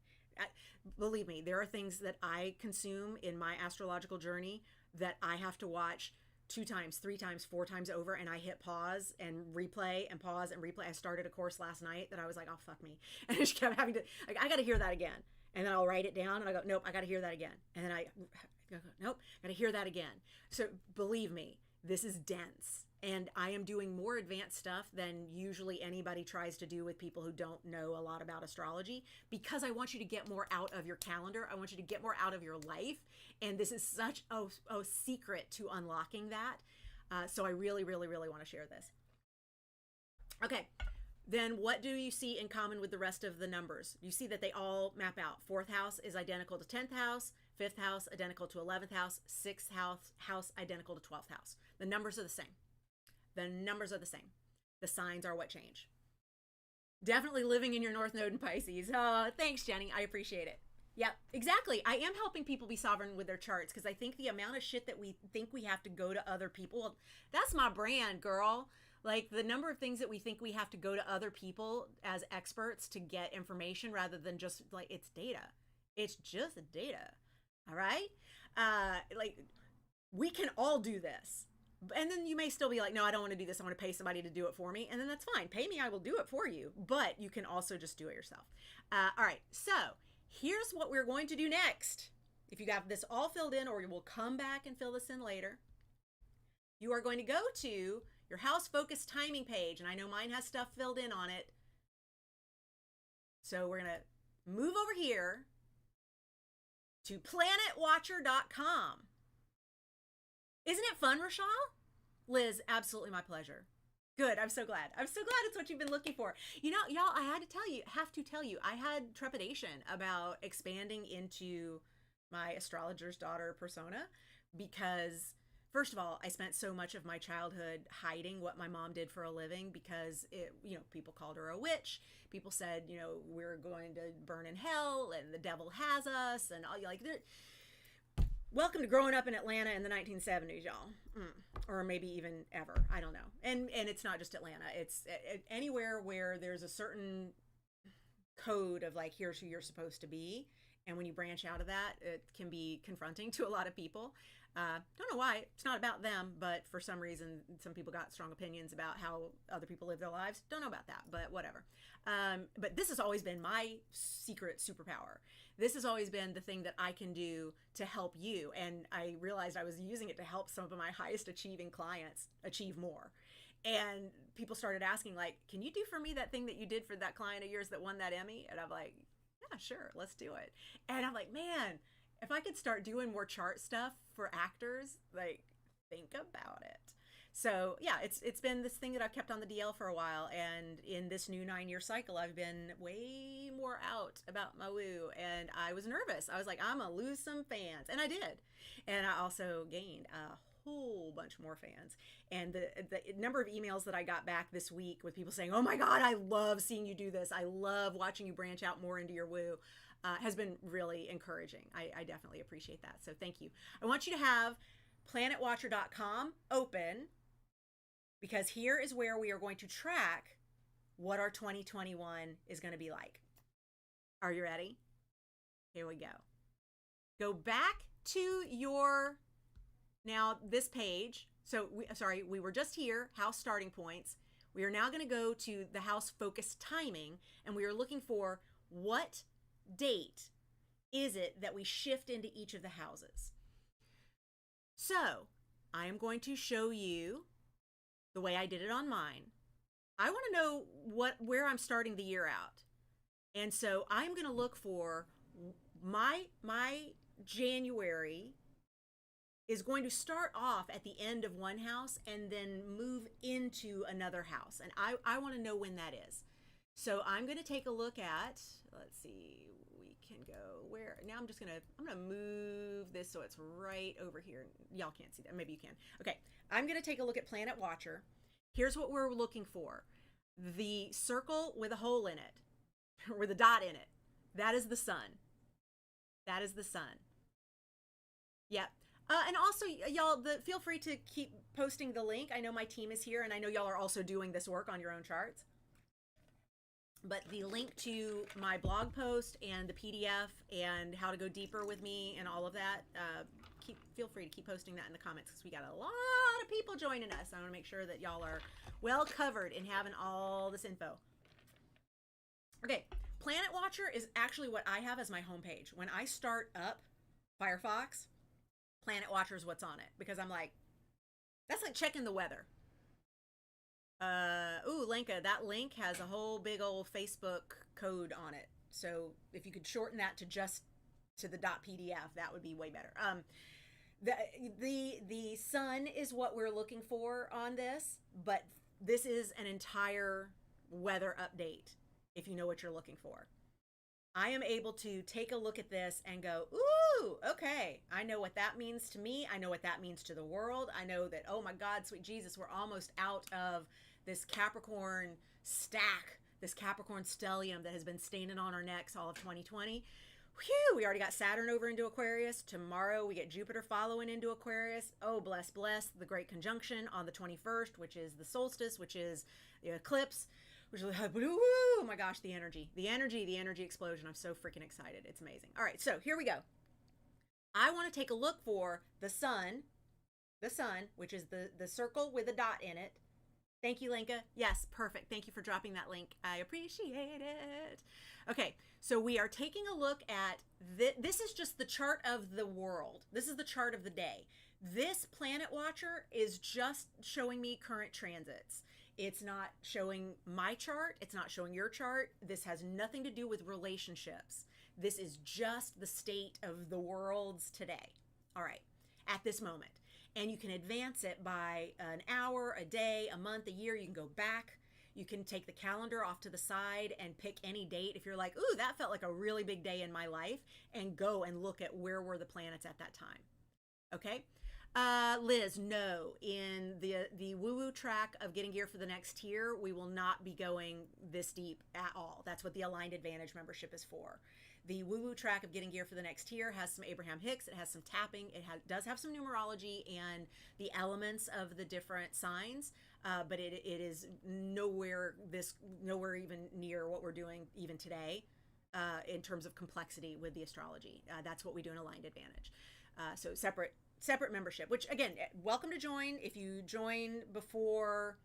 Believe me, there are things that I consume in my astrological journey that I have to watch 2 times, 3 times, 4 times over, and I hit pause and replay and pause and replay. I started a course last night that I was like, oh, fuck me. And I just kept having to, like, I got to hear that again. And then I'll write it down and I go, nope, I got to hear that again. And then I go, nope, I got to hear that again. So believe me, this is dense. And I am doing more advanced stuff than usually anybody tries to do with people who don't know a lot about astrology, because I want you to get more out of your calendar. I want you to get more out of your life. And this is such a secret to unlocking that. So I really, really, really want to share this. Okay. Then what do you see in common with the rest of the numbers? You see that they all map out. 4th house is identical to 10th house. 5th house identical to 11th house. 6th house identical to 12th house. The numbers are the same. The numbers are the same. The signs are what change. Definitely living in your North Node in Pisces. Oh, thanks, Jenny. I appreciate it. Yep, exactly. I am helping people be sovereign with their charts because I think the amount of shit that we think we have to go to other people, well, that's my brand, girl. Like the number of things that we think we have to go to other people as experts to get information rather than just like, it's data. It's just data. All right. Like we can all do this. And then you may still be like, no, I don't want to do this. I want to pay somebody to do it for me. And then that's fine. Pay me. I will do it for you. But you can also just do it yourself. All right. So here's what we're going to do next. If you got this all filled in, or you will come back and fill this in later, you are going to go to your house focus timing page. And I know mine has stuff filled in on it. So we're going to move over here to planetwatcher.com. Isn't it fun, Rochelle? Liz, absolutely my pleasure. Good. I'm so glad. I'm so glad it's what you've been looking for. You know, y'all, I have to tell you, I had trepidation about expanding into my astrologer's daughter persona because, first of all, I spent so much of my childhood hiding what my mom did for a living because people called her a witch. People said, we're going to burn in hell and the devil has us and all like. Welcome to growing up in Atlanta in the 1970s, y'all. Or maybe even ever. I don't know. And it's not just Atlanta. It's anywhere where there's a certain code of like, here's who you're supposed to be. And when you branch out of that, it can be confronting to a lot of people. Don't know why. It's not about them, but for some reason, some people got strong opinions about how other people live their lives. Don't know about that, but whatever. But this has always been my secret superpower. This has always been the thing that I can do to help you. And I realized I was using it to help some of my highest achieving clients achieve more. And people started asking, like, can you do for me that thing that you did for that client of yours that won that Emmy? And I'm like, yeah, sure, let's do it. And I'm like, man, if I could start doing more chart stuff for actors, like, think about it. So yeah, it's been this thing that I've kept on the DL for a while. And in this new 9-year cycle, I've been way more out about my woo. And I was nervous. I was like, I'm gonna lose some fans. And I did. And I also gained a whole bunch more fans. And the number of emails that I got back this week with people saying, oh my God, I love seeing you do this. I love watching you branch out more into your woo. Has been really encouraging. I definitely appreciate that. So thank you. I want you to have planetwatcher.com open, because here is where we are going to track what our 2021 is going to be like. Are you ready? Here we go. Go back to this page. So we were just here, house starting points. We are now going to go to the house focus timing, and we are looking for what date is it that we shift into each of the houses. So I am going to show you the way I did it on mine. I want to know where I'm starting the year out. And so I'm going to look for my January is going to start off at the end of one house and then move into another house. And I want to know when that is. So I'm going to take a look at, let's see, we can go where, now I'm going to move this so it's right over here. Y'all can't see that. Maybe you can. Okay. I'm going to take a look at Planet Watcher. Here's what we're looking for. The circle with a hole in it, or with a dot in it. That is the sun. That is the sun. Yep. And also, y'all, feel free to keep posting the link. I know my team is here, and I know y'all are also doing this work on your own charts. But the link to my blog post and the PDF and how to go deeper with me and all of that, feel free to keep posting that in the comments, because we got a lot of people joining us. I want to make sure that y'all are well covered in having all this info. Okay, Planet Watcher is actually what I have as my homepage. When I start up Firefox, Planet Watcher is what's on it, because I'm like, that's like checking the weather. Ooh, Lenka, that link has a whole big old Facebook code on it. So if you could shorten that to the .pdf, that would be way better. The sun is what we're looking for on this, but this is an entire weather update if you know what you're looking for. I am able to take a look at this and go, ooh, okay, I know what that means to me. I know what that means to the world. I know that, oh my God, sweet Jesus, we're almost out of this Capricorn stack, this Capricorn stellium that has been standing on our necks all of 2020. Whew, we already got Saturn over into Aquarius. Tomorrow we get Jupiter following into Aquarius. Oh, bless, the great conjunction on the 21st, which is the solstice, which is the eclipse. Which is like, oh my gosh, the energy explosion. I'm so freaking excited. It's amazing. All right, so here we go. I want to take a look for the sun, which is the circle with a dot in it. Thank you, Lenka. Yes, perfect. Thank you for dropping that link. I appreciate it. Okay, so we are taking a look at this is just the chart of the world. This is the chart of the day. This Planet Watcher is just showing me current transits. It's not showing my chart. It's not showing your chart. This has nothing to do with relationships. This is just the state of the worlds today. All right, at this moment. And you can advance it by an hour, a day, a month, a year. You can go back. You can take the calendar off to the side and pick any date. If you're like, ooh, that felt like a really big day in my life, and go and look at where were the planets at that time. Okay? Liz, no, in the woo-woo track of getting gear for the next year, we will not be going this deep at all. That's what the Aligned Advantage membership is for. The woo-woo track of getting gear for the next year has some Abraham Hicks, it has some tapping, does have some numerology and the elements of the different signs, but it is nowhere even near what we're doing even today in terms of complexity with the astrology. That's what we do in Aligned Advantage. So separate membership, which again, welcome to join. If you join before,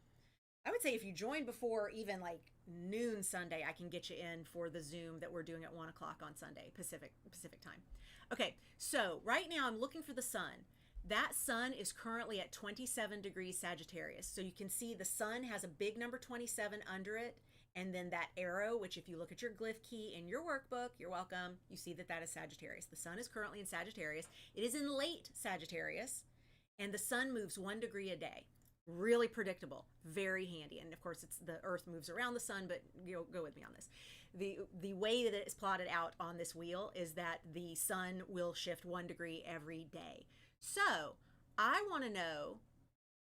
I would say if you join before even like noon Sunday, I can get you in for the Zoom that we're doing at 1 o'clock on Sunday, Pacific time. Okay, so right now I'm looking for the sun. That sun is currently at 27 degrees Sagittarius. So you can see the sun has a big number 27 under it. And then that arrow, which if you look at your glyph key in your workbook, you're welcome, you see that is Sagittarius. The sun is currently in Sagittarius. It is in late Sagittarius, and the sun moves 1 degree a day. Really predictable, very handy. And of course, it's the Earth moves around the sun, but go with me on this. The way that it's plotted out on this wheel is that the sun will shift 1 degree every day. So I want to know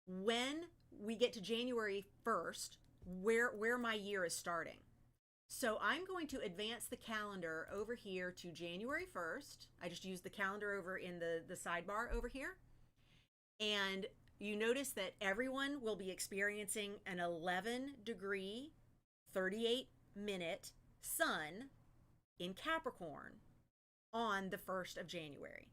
when we get to January 1st, where my year is starting. So I'm going to advance the calendar over here to January 1st. I just used the calendar over in the sidebar over here. And you notice that everyone will be experiencing an 11 degree, 38 minute sun in Capricorn on the 1st of January.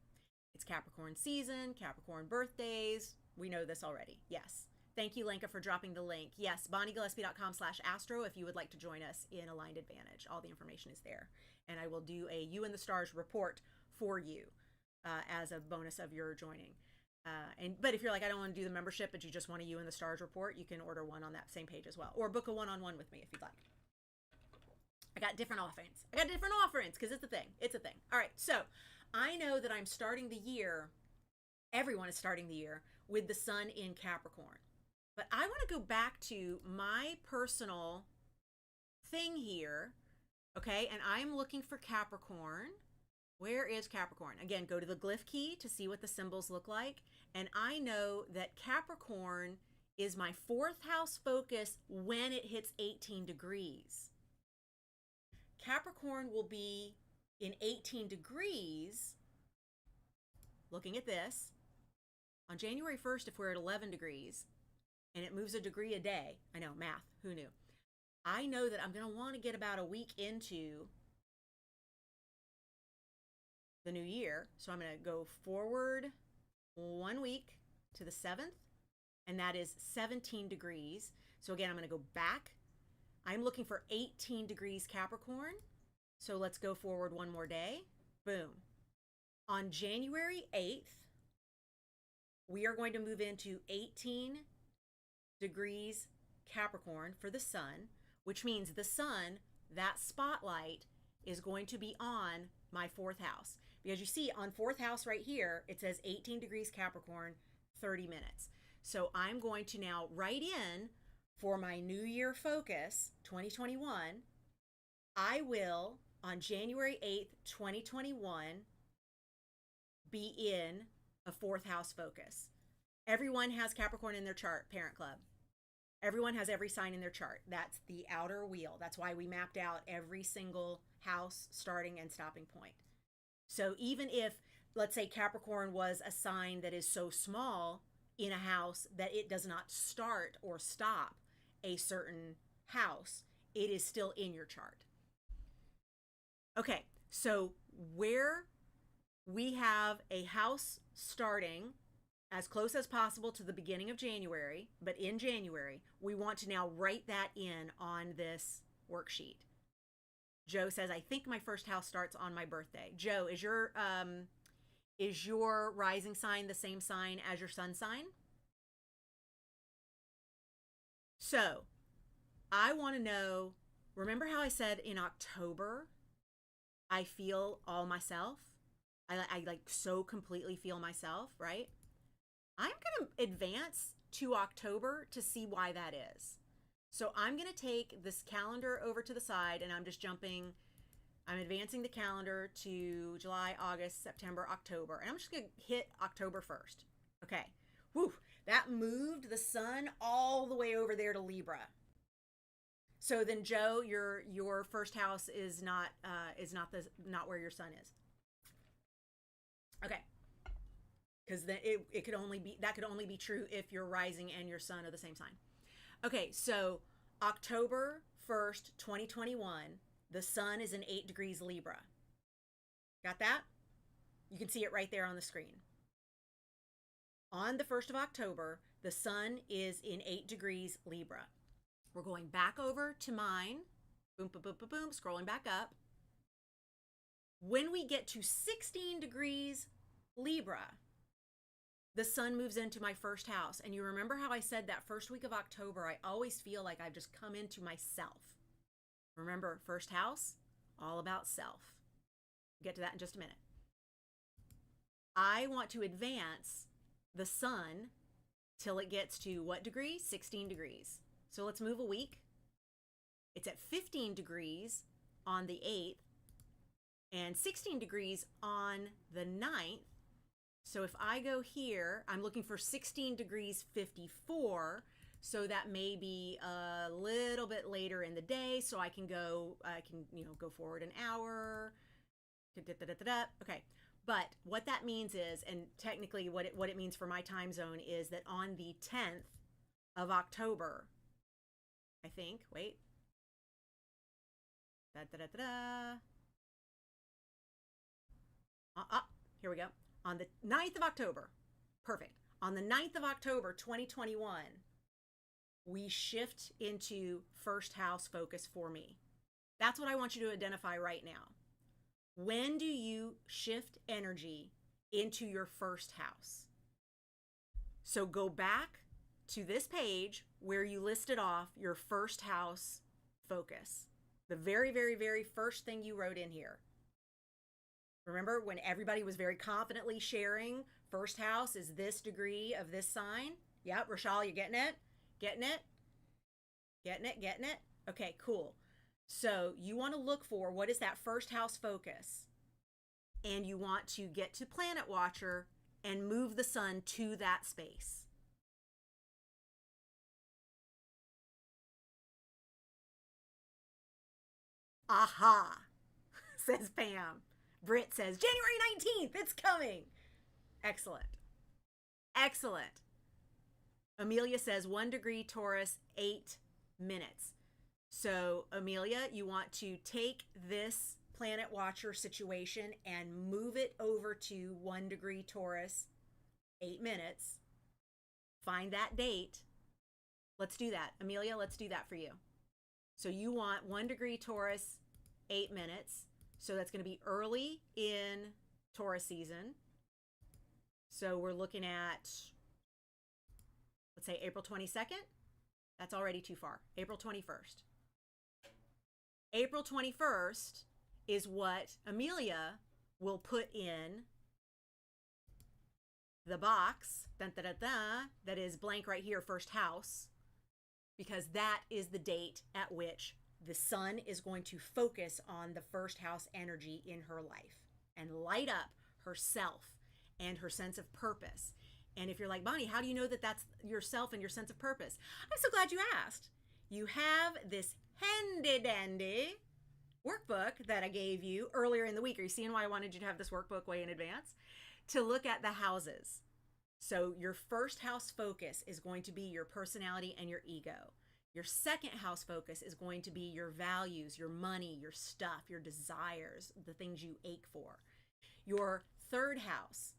It's Capricorn season, Capricorn birthdays. We know this already. Yes. Thank you, Lenka, for dropping the link. Yes, BonnieGillespie.com/astro if you would like to join us in Aligned Advantage. All the information is there. And I will do a You and the Stars report for you as a bonus of your joining. But if you're like, I don't want to do the membership, but you just want a You and the Stars report, you can order one on that same page as well. Or book a one-on-one with me if you'd like. I got different offerings. Because it's a thing. It's a thing. All right, so I know that I'm starting the year, everyone is starting the year, with the sun in Capricorn. But I want to go back to my personal thing here, okay? And I'm looking for Capricorn. Where is Capricorn? Again, go to the glyph key to see what the symbols look like. And I know that Capricorn is my 4th house focus when it hits 18 degrees. Capricorn will be in 18 degrees, looking at this, on January 1st, if we're at 11 degrees and it moves a degree a day, I know, math, who knew? I know that I'm going to want to get about a week into the new year. So I'm going to go forward 1 week to the 7th, and that is 17 degrees. So again, I'm going to go back. I'm looking for 18 degrees Capricorn. So let's go forward one more day. Boom. On January 8th, we are going to move into 18 degrees Capricorn for the sun, which means the sun, that spotlight, is going to be on my 4th house. Because you see on 4th house right here, it says 18 degrees Capricorn, 30 minutes. So I'm going to now write in for my New Year focus 2021. I will, on January 8th, 2021, be in a 4th house focus. Everyone has Capricorn in their chart, Parent Club. Everyone has every sign in their chart. That's the outer wheel. That's why we mapped out every single house starting and stopping point. So even if, let's say, Capricorn was a sign that is so small in a house that it does not start or stop a certain house, it is still in your chart. Okay, so where we have a house starting as close as possible to the beginning of January, but in January, we want to now write that in on this worksheet. Joe says, I think my first house starts on my birthday. Joe, is your rising sign the same sign as your sun sign? So I want to know, remember how I said in October, I feel all myself? I like so completely feel myself, right? I'm going to advance to October to see why that is. So I'm going to take this calendar over to the side and I'm advancing the calendar to July, August, September, October. And I'm just going to hit October 1st. Okay. Whew. That moved the sun all the way over there to Libra. So then, Joe, your first house is not where your sun is. Okay. Because then that could only be true if your rising and your sun are the same sign. Okay, so October 1st, 2021, the sun is in 8 degrees Libra. Got that? You can see it right there on the screen. On the 1st of October, the sun is in 8 degrees Libra. We're going back over to mine. Boom, boom, boom, boom, boom, scrolling back up. When we get to 16 degrees Libra, the sun moves into my first house. And you remember how I said that first week of October, I always feel like I've just come into myself. Remember, first house, all about self. We'll get to that in just a minute. I want to advance the sun till it gets to what degree? 16 degrees. So let's move a week. It's at 15 degrees on the 8th and 16 degrees on the 9th. So if I go here, I'm looking for 16 degrees 54. So that may be a little bit later in the day. So I can go forward an hour. Okay. But what that means is, and technically what it means for my time zone is that on the 10th of October, I think, wait. Here we go. On the 9th of October, perfect. On the 9th of October, 2021, we shift into first house focus for me. That's what I want you to identify right now. When do you shift energy into your first house? So go back to this page where you listed off your first house focus. The very, very, very first thing you wrote in here. Remember when everybody was very confidently sharing first house is this degree of this sign? Yep, Rochelle, you getting it? Getting it? Getting it? Getting it? Okay, cool. So you want to look for what is that first house focus? And you want to get to Planet Watcher and move the sun to that space. Aha! says Pam. Britt says, January 19th, it's coming. Excellent. Excellent. Amelia says 1 degree Taurus, 8 minutes. So Amelia, you want to take this planet watcher situation and move it over to 1 degree Taurus, 8 minutes. Find that date. Let's do that. Amelia, let's do that for you. So you want 1 degree Taurus, 8 minutes. So that's going to be early in Taurus season. So we're looking at, let's say April 22nd. That's already too far. April 21st. April 21st is what Amelia will put in the box, dun, dun, dun, dun, that is blank right here, first house, because that is the date at which the sun is going to focus on the first house energy in her life and light up herself and her sense of purpose. And if you're like, Bonnie, how do you know that that's yourself and your sense of purpose? I'm so glad you asked. You have this handy dandy workbook that I gave you earlier in the week. Are you seeing why I wanted you to have this workbook way in advance? To look at the houses. So your first house focus is going to be your personality and your ego. Your second house focus is going to be your values, your money, your stuff, your desires, the things you ache for. Your third house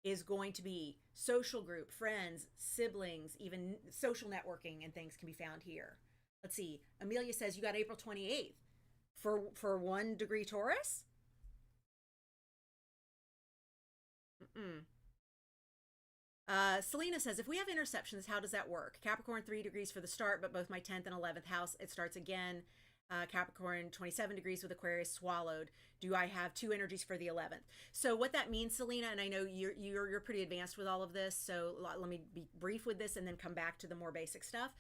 is going to be social group, friends, siblings, even social networking and things can be found here. Let's see. Amelia says you got April 28th for 1 degree Taurus. Selena says, if we have interceptions, how does that work? Capricorn 3 degrees for the start, but both my 10th and 11th house, it starts again. Capricorn 27 degrees with Aquarius swallowed. Do I have 2 energies for the 11th? So what that means, Selena, and I know you're pretty advanced with all of this, so let me be brief with this and then come back to the more basic stuff.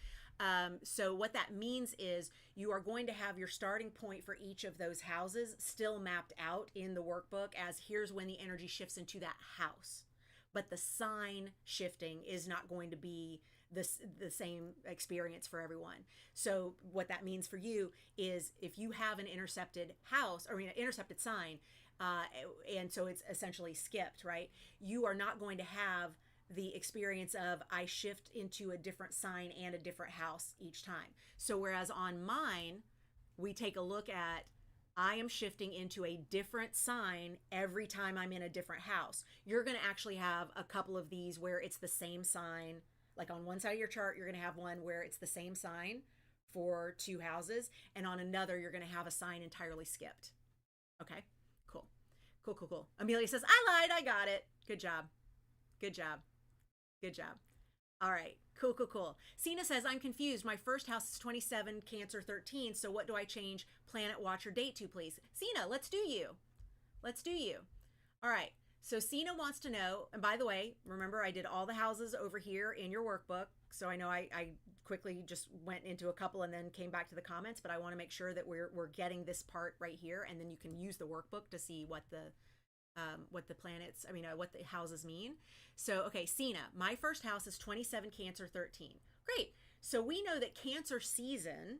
So what that means is you are going to have your starting point for each of those houses still mapped out in the workbook as here's when the energy shifts into that house. But the sign shifting is not going to be the same experience for everyone. So what that means for you is if you have an intercepted house or an intercepted sign, and so it's essentially skipped, right? You are not going to have the experience of I shift into a different sign and a different house each time. So whereas on mine, we take a look at I am shifting into a different sign every time I'm in a different house. You're going to actually have a couple of these where it's the same sign. Like on one side of your chart, you're going to have one where it's the same sign for 2 houses. And on another, you're going to have a sign entirely skipped. Okay, cool. Cool. Amelia says, I lied. I got it. Good job. Good job. All right. Cool. Sina says, I'm confused. My first house is 27, Cancer 13. So what do I change planet watcher date to, please? Sina, let's do you. All right. So Sina wants to know, and by the way, remember I did all the houses over here in your workbook. So I know I quickly just went into a couple and then came back to the comments, but I want to make sure that we're getting this part right here. And then you can use the workbook to see what the planets, what the houses mean. So, okay, Sina, my first house is 27, Cancer 13. Great. So we know that Cancer season,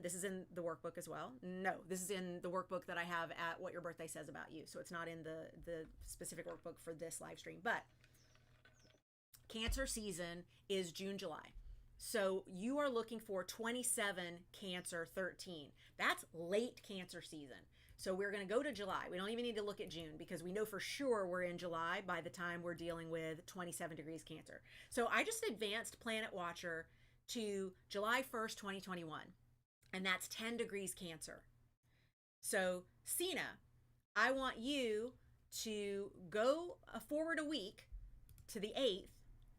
this is in the workbook as well. No, this is in the workbook that I have at What Your Birthday Says About You. So it's not in the specific workbook for this live stream, but Cancer season is June, July. So you are looking for 27, Cancer 13. That's late Cancer season. So we're going to go to July. We don't even need to look at June because we know for sure we're in July by the time we're dealing with 27 degrees Cancer. So I just advanced Planet Watcher to July 1st, 2021. And that's 10 degrees Cancer. So Sina, I want you to go forward a week to the 8th.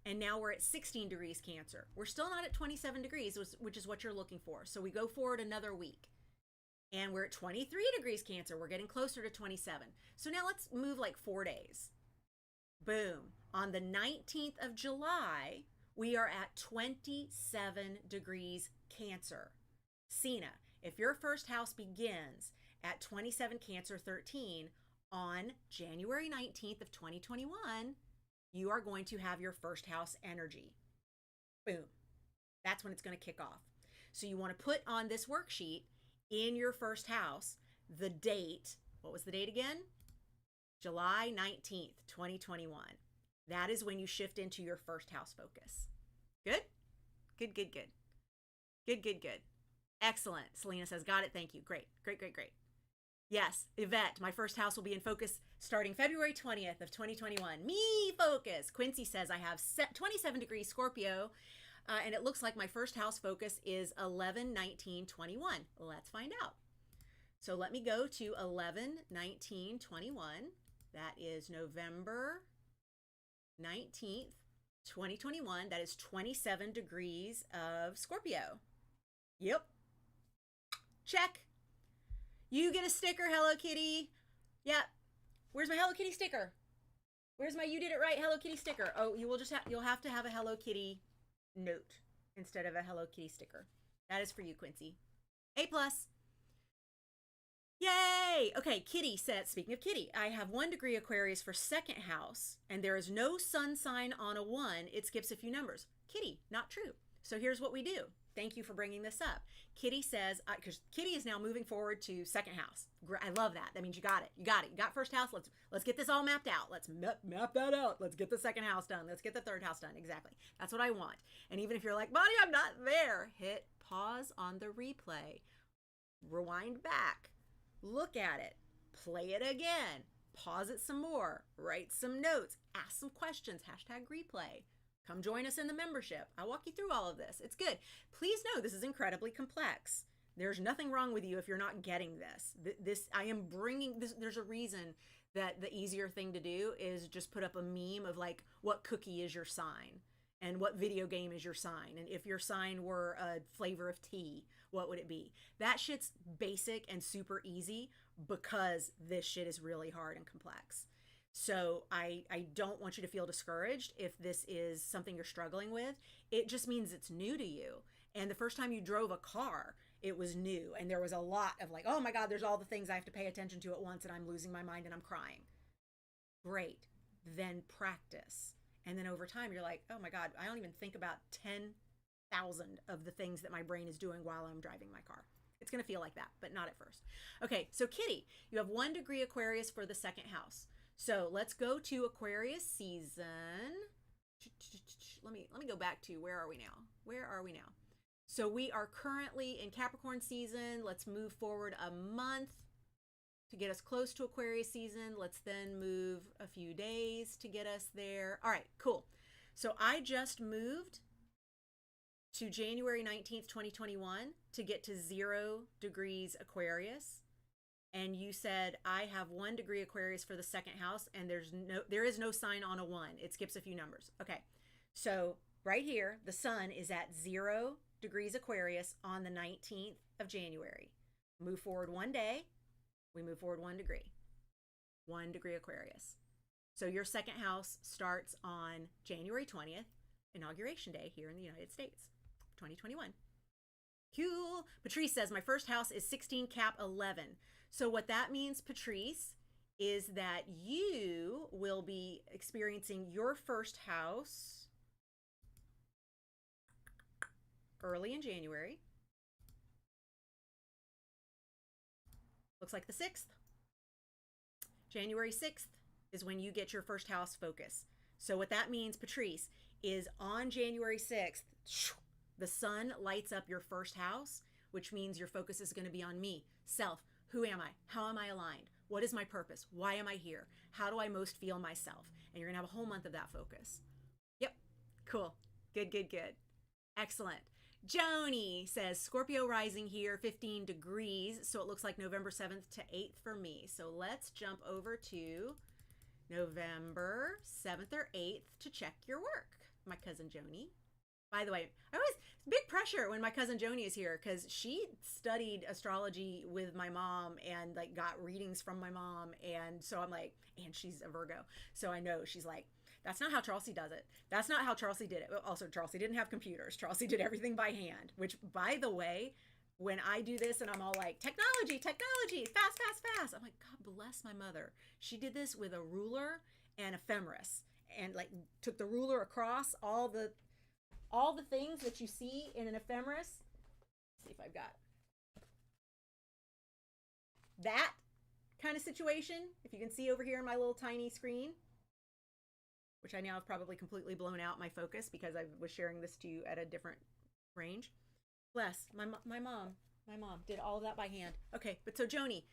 And now we're at 16 degrees Cancer. We're still not at 27 degrees, which is what you're looking for. So we go forward another week. And we're at 23 degrees Cancer. We're getting closer to 27. So now let's move like 4 days. Boom. On the 19th of July, we are at 27 degrees Cancer. Sina, if your first house begins at 27 Cancer 13 on January 19th of 2021, you are going to have your first house energy. Boom. That's when it's going to kick off. So you want to put on this worksheet in your first house the date. What was the date again? July 19th, 2021. That is when you shift into your first house focus. Good? Good, good, good. Good, good, good. Excellent. Selena says, got it. Thank you. Great, great, great, great. Yes, Yvette, my first house will be in focus starting February 20th of 2021. Me focus. Quincy says I have 27 degrees Scorpio, and it looks like my first house focus is 11/19/21. Let's find out. So let me go to 11/19/21. That is November 19th, 2021. That is 27 degrees of Scorpio. Yep. Check. You get a sticker, Hello Kitty. Yep. Where's my Hello Kitty sticker? Where's my you did it right Hello Kitty sticker? Oh, you'll have to have a Hello Kitty note instead of a Hello Kitty sticker. That is for you, Quincy. A+. Yay! Okay, Kitty said, speaking of Kitty, I have 1 degree Aquarius for second house, and there is no sun sign on a 1. It skips a few numbers. Kitty, not true. So here's what we do. Thank you for bringing this up. Kitty says, because Kitty is now moving forward to second house. I love that. That means you got it. You got it. You got first house. Let's get this all mapped out. Let's map that out. Let's get the second house done. Let's get the third house done. Exactly. That's what I want. And even if you're like, Bonnie, I'm not there, hit pause on the replay. Rewind back. Look at it. Play it again. Pause it some more. Write some notes. Ask some questions. #replay. Come join us in the membership. I'll walk you through all of this. It's good. Please know this is incredibly complex. There's nothing wrong with you if you're not getting this. I am bringing this. There's a reason that the easier thing to do is just put up a meme of like, what cookie is your sign? And what video game is your sign? And if your sign were a flavor of tea, what would it be? That shit's basic and super easy because this shit is really hard and complex. So I don't want you to feel discouraged if this is something you're struggling with. It just means it's new to you. And the first time you drove a car, it was new. And there was a lot of like, oh my God, there's all the things I have to pay attention to at once and I'm losing my mind and I'm crying. Great. Then practice. And then over time, you're like, oh my God, I don't even think about 10,000 of the things that my brain is doing while I'm driving my car. It's going to feel like that, but not at first. Okay, so Kitty, you have 1 degree Aquarius for the second house. So let's go to Aquarius season. Let me go back to where are we now? Where are we now? So we are currently in Capricorn season. Let's move forward a month to get us close to Aquarius season. Let's then move a few days to get us there. All right, cool. So I just moved to January 19th, 2021 to get to 0 degrees Aquarius. And you said, I have 1 degree Aquarius for the second house, and there is no sign on a 1. It skips a few numbers. Okay, so right here, the sun is at 0 degrees Aquarius on the 19th of January. Move forward 1 day, we move forward 1 degree. 1 degree Aquarius. So your second house starts on January 20th, Inauguration Day here in the United States, 2021. Cool. Patrice says, my first house is 16 cap 11. So what that means, Patrice, is that you will be experiencing your first house early in January. Looks like the 6th. January 6th is when you get your first house focus. So what that means, Patrice, is on January 6th, the sun lights up your first house, which means your focus is going to be on me, self. Who am I? How am I aligned? What is my purpose? Why am I here? How do I most feel myself? And you're going to have a whole month of that focus. Yep. Cool. Good, good, good. Excellent. Joni says, Scorpio rising here, 15 degrees. So it looks like November 7th to 8th for me. So let's jump over to November 7th or 8th to check your work, my cousin Joni. By the way, big pressure when my cousin Joni is here because she studied astrology with my mom and like got readings from my mom. And so I'm like, and she's a Virgo. So I know she's like, that's not how Chelsea does it. That's not how Chelsea did it. Also, Chelsea didn't have computers. Chelsea did everything by hand, which by the way, when I do this and I'm all like, technology, fast, fast, fast. I'm like, God bless my mother. She did this with a ruler and ephemeris and like took the ruler across all the things that you see in an ephemeris. Let's see if I've got that kind of situation, if you can see over here on my little tiny screen, which I now have probably completely blown out my focus because I was sharing this to you at a different range. Bless, my mom did all of that by hand. Okay, but so Joni,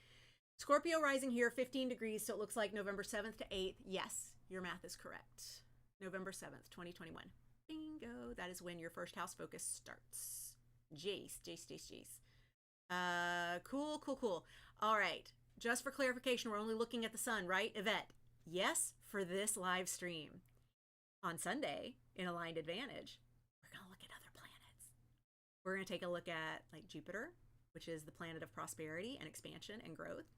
Scorpio rising here, 15 degrees, so it looks like November 7th to 8th. Yes, your math is correct. November 7th, 2021. Bingo. That is when your first house focus starts. Jace. Cool. All right. Just for clarification, we're only looking at the sun, right, Yvette? Yes, for this live stream. On Sunday, in Aligned Advantage, we're going to look at other planets. We're going to take a look at like Jupiter, which is the planet of prosperity and expansion and growth.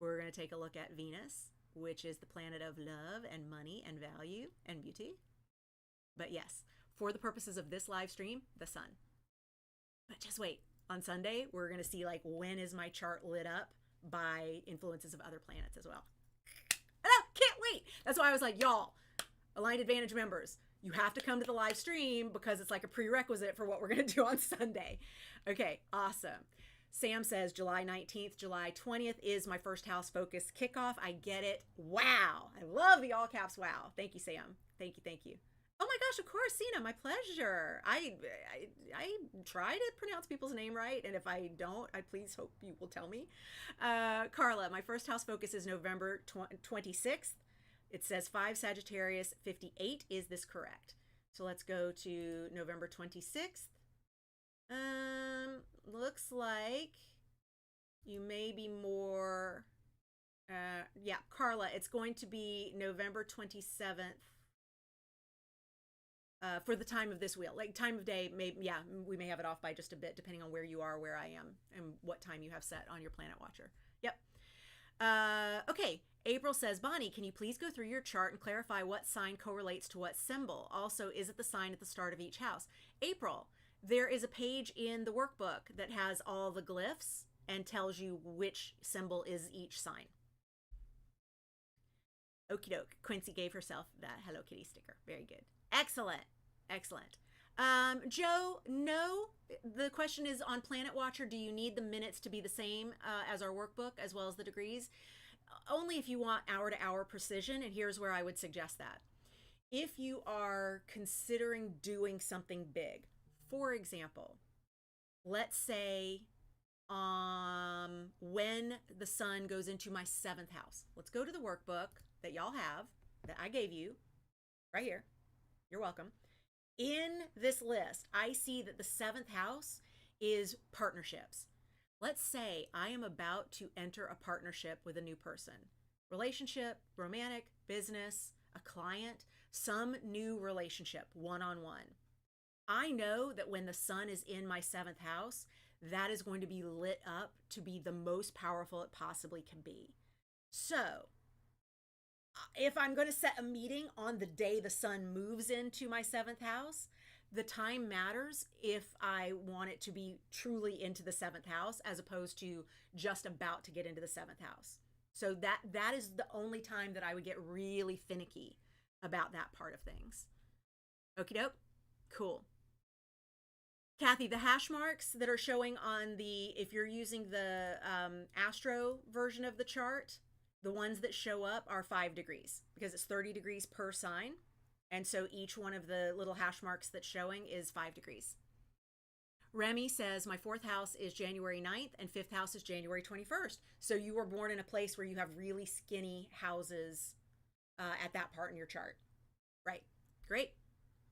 We're going to take a look at Venus, which is the planet of love and money and value and beauty. But yes, for the purposes of this live stream, the sun. But just wait. On Sunday, we're going to see like when is my chart lit up by influences of other planets as well. Ah, can't wait. That's why I was like, y'all, Aligned Advantage members, you have to come to the live stream because it's like a prerequisite for what we're going to do on Sunday. Okay, awesome. Sam says July 19th, July 20th is my first house focus kickoff. I get it. Wow. I love the all caps wow. Thank you, Sam. Thank you. Oh my gosh, of course, Sina, my pleasure. I try to pronounce people's name right, and if I don't, I please hope you will tell me. Carla, my first house focus is November 26th. It says 5 Sagittarius 58. Is this correct? So let's go to November 26th. Looks like you may be more, yeah, Carla, it's going to be November 27th. For the time of this wheel, like time of day, we may have it off by just a bit depending on where you are, where I am, and what time you have set on your Planet Watcher. Yep. Okay. April says, Bonnie, can you please go through your chart and clarify what sign correlates to what symbol? Also, is it the sign at the start of each house? April, there is a page in the workbook that has all the glyphs and tells you which symbol is each sign. Okie doke. Quincy gave herself that Hello Kitty sticker. Very good. Excellent. Joe, no. The question is on Planet Watcher, do you need the minutes to be the same as our workbook as well as the degrees? Only if you want hour-to-hour precision, and here's where I would suggest that. If you are considering doing something big, for example, let's say when the sun goes into my 7th house. Let's go to the workbook that y'all have, that I gave you, right here. You're welcome. In this list, I see that the 7th house is partnerships. Let's say I am about to enter a partnership with a new person. Relationship, romantic, business, a client, some new relationship, one-on-one. I know that when the sun is in my 7th house, that is going to be lit up to be the most powerful it possibly can be. So, if I'm going to set a meeting on the day the sun moves into my 7th house, the time matters if I want it to be truly into the 7th house as opposed to just about to get into the 7th house. So that is the only time that I would get really finicky about that part of things. Okie doke. Cool. Kathy, the hash marks that are showing on if you're using the Astro version of the chart, the ones that show up are 5 degrees because it's 30 degrees per sign. And so each one of the little hash marks that's showing is 5 degrees. Remy says, my 4th house is January 9th and 5th house is January 21st. So you were born in a place where you have really skinny houses at that part in your chart. Right. Great.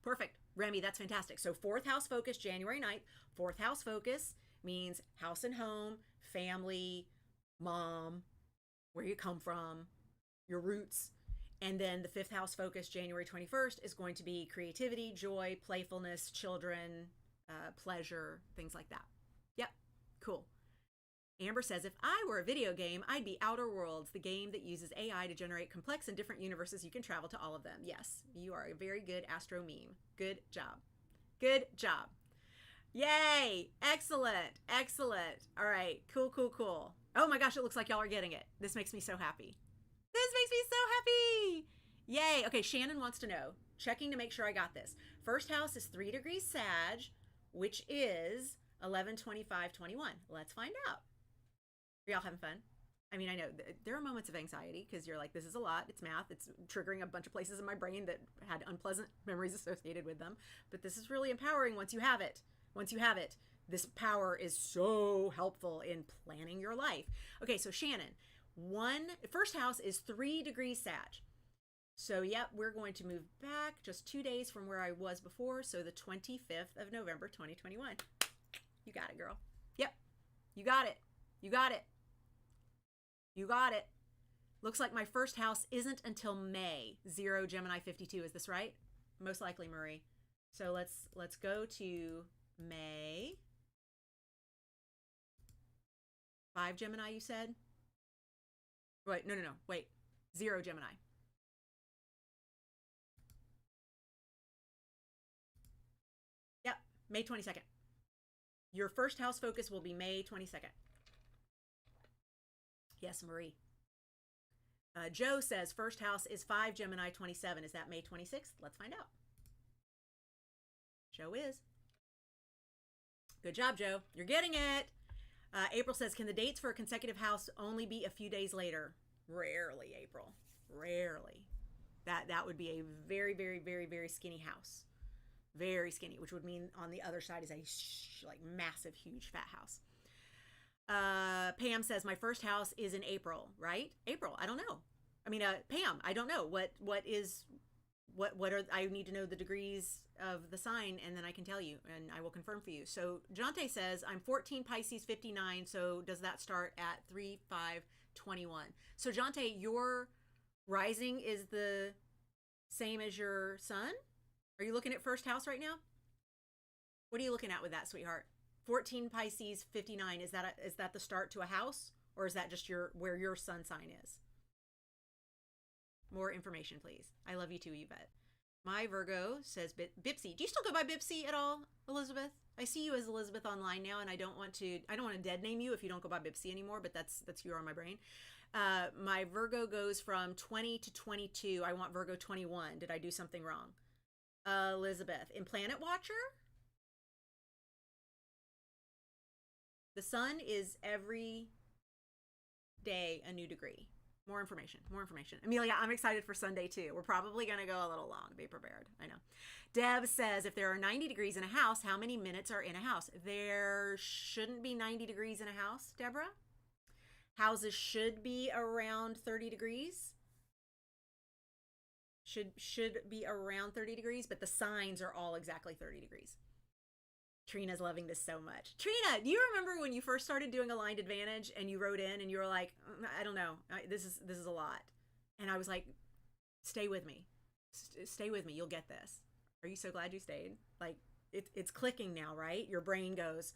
Perfect. Remy, that's fantastic. So 4th house focus, January 9th. 4th house focus means house and home, family, mom, where you come from, your roots. And then the 5th house focus, January 21st, is going to be creativity, joy, playfulness, children, pleasure, things like that. Yep, cool. Amber says, if I were a video game, I'd be Outer Worlds, the game that uses AI to generate complex and different universes. You can travel to all of them. Yes, you are a very good Astro meme. Good job. Good job. Yay! Excellent. Excellent. All right. Cool. Oh my gosh, it looks like y'all are getting it. This makes me so happy. This makes me so happy. Yay. Okay, Shannon wants to know, checking to make sure I got this. First house is 3 degrees Sag, which is 11/25/21. Let's find out. Are y'all having fun? I mean, I know there are moments of anxiety because you're like, this is a lot. It's math. It's triggering a bunch of places in my brain that had unpleasant memories associated with them. But this is really empowering once you have it. Once you have it, this power is so helpful in planning your life. Okay, so Shannon, first house is 3 degrees Sag. So, yep, we're going to move back just 2 days from where I was before. So, the 25th of November, 2021. You got it, girl. Yep, you got it. You got it. You got it. Looks like my first house isn't until May. 0 Gemini 52. Is this right? Most likely, Marie. So let's go to May. 5 Gemini, you said? Wait, no. Wait. 0 Gemini. Yep, May 22nd. Your first house focus will be May 22nd. Yes, Marie. Joe says first house is 5 Gemini 27. Is that May 26th? Let's find out. Joe is. Good job, Joe. You're getting it. April says, can the dates for a consecutive house only be a few days later? Rarely, April. Rarely. That would be a very, very, very, very skinny house. Very skinny, which would mean on the other side is a like massive, huge, fat house. Pam says my first house is in April, right? April, I don't know. I mean, Pam, I don't know what are, I need to know the degrees of the sign and then I can tell you and I will confirm for you. So Jante says I'm 14 Pisces 59. So does that start at 3/5/21? So Jante, your rising is the same as your sun? Are you looking at first house right now? What are you looking at with that, sweetheart? 14 Pisces 59. Is that the start to a house, or is that just where your sun sign is? More information, please. I love you too, Yvette. My Virgo says Bipsy. Do you still go by Bipsy at all, Elizabeth? I see you as Elizabeth online now, and I don't want to dead name you if you don't go by Bipsy anymore, but that's you on my brain. My Virgo goes from 20 to 22. I want Virgo 21. Did I do something wrong? Elizabeth, in Planet Watcher, the sun is every day a new degree. More information. Amelia, I'm excited for Sunday too. We're probably going to go a little long. Be prepared. I know. Deb says, if there are 90 degrees in a house, how many minutes are in a house? There shouldn't be 90 degrees in a house, Deborah. Houses should be around 30 degrees. Should be around 30 degrees, but the signs are all exactly 30 degrees. Trina's loving this so much. Trina, do you remember when you first started doing Aligned Advantage and you wrote in and you were like, I don't know, this is a lot. And I was like, stay with me. Stay with me. You'll get this. Are you so glad you stayed? Like, it's clicking now, right? Your brain goes,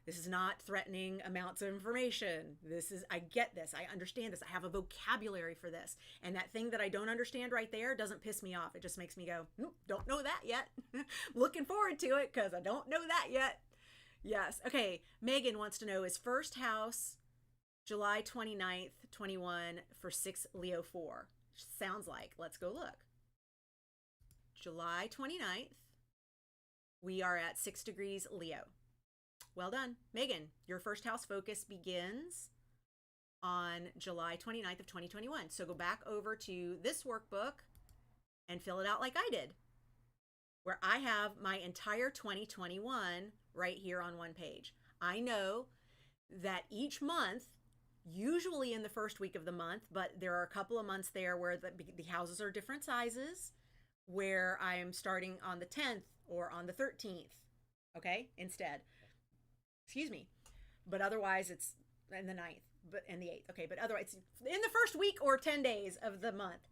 this is not threatening amounts of information. I get this. I understand this. I have a vocabulary for this. And that thing that I don't understand right there doesn't piss me off. It just makes me go, don't know that yet. Looking forward to it because I don't know that yet. Yes. Okay. Megan wants to know, is first house July 29th, 21 for 6 Leo 4? Sounds like. Let's go look. July 29th. We are at 6 degrees Leo. Well done. Megan, your first house focus begins on July 29th of 2021. So go back over to this workbook and fill it out like I did, where I have my entire 2021 right here on one page. I know that each month, usually in the first week of the month, but there are a couple of months there where the houses are different sizes, where I am starting on the 10th or on the 13th, okay, instead. Excuse me. But otherwise it's in the 9th and the 8th. Okay, but otherwise in the first week or 10 days of the month,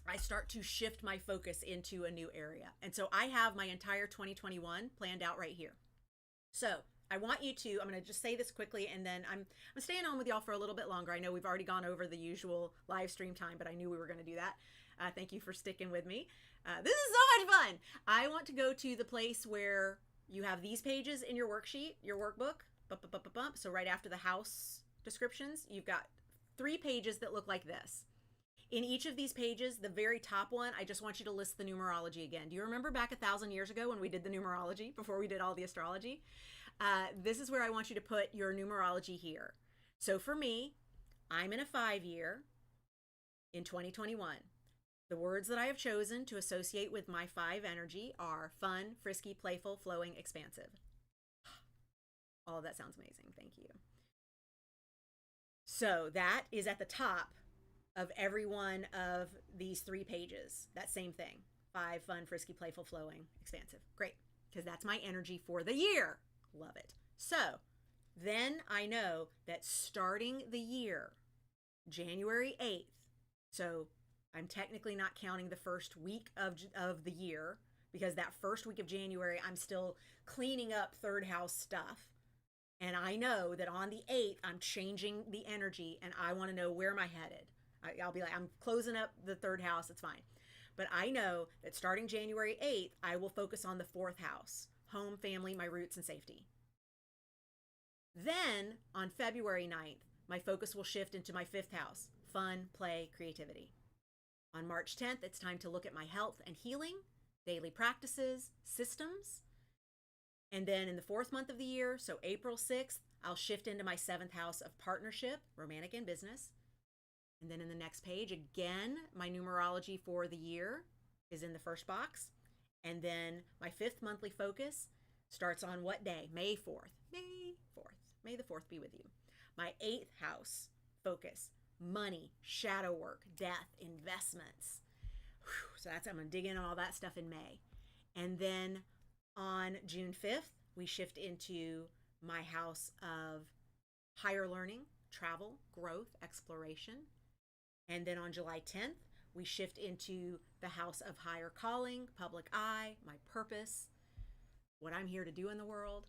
I start to shift my focus into a new area. And so I have my entire 2021 planned out right here. So I want you to, I'm going to just say this quickly and then I'm staying on with y'all for a little bit longer. I know we've already gone over the usual live stream time, but I knew we were going to do that. Thank you for sticking with me. This is so much fun. I want to go to the place where you have these pages in your worksheet, your workbook. So right after the house descriptions, you've got 3 pages that look like this. In each of these pages, the very top one, I just want you to list the numerology again. Do you remember back 1,000 years ago when we did the numerology, before we did all the astrology? This is where I want you to put your numerology here. So for me, I'm in a 5-year in 2021. The words that I have chosen to associate with my 5 energy are fun, frisky, playful, flowing, expansive. All of that sounds amazing. Thank you. So that is at the top of every one of these 3 pages. That same thing. 5, fun, frisky, playful, flowing, expansive. Great. Because that's my energy for the year. Love it. So then I know that starting the year, January 8th, so I'm technically not counting the first week of the year, because that first week of January, I'm still cleaning up third house stuff. And I know that on the 8th, I'm changing the energy, and I want to know where am I headed. I'll be like, I'm closing up the third house. It's fine. But I know that starting January 8th, I will focus on the 4th house, home, family, my roots, and safety. Then on February 9th, my focus will shift into my 5th house, fun, play, creativity. On March 10th, it's time to look at my health and healing, daily practices, systems. And then in the 4th month of the year, so April 6th, I'll shift into my 7th house of partnership, romantic, and business. And then in the next page, again, my numerology for the year is in the first box. And then my 5th monthly focus starts on what day? May 4th. May 4th. May the 4th be with you. My 8th house focus, money, shadow work, death, investments. So I'm going to dig in on all that stuff in May. And then on June 5th, we shift into my house of higher learning, travel, growth, exploration. And then on July 10th, we shift into the house of higher calling, public eye, my purpose, what I'm here to do in the world.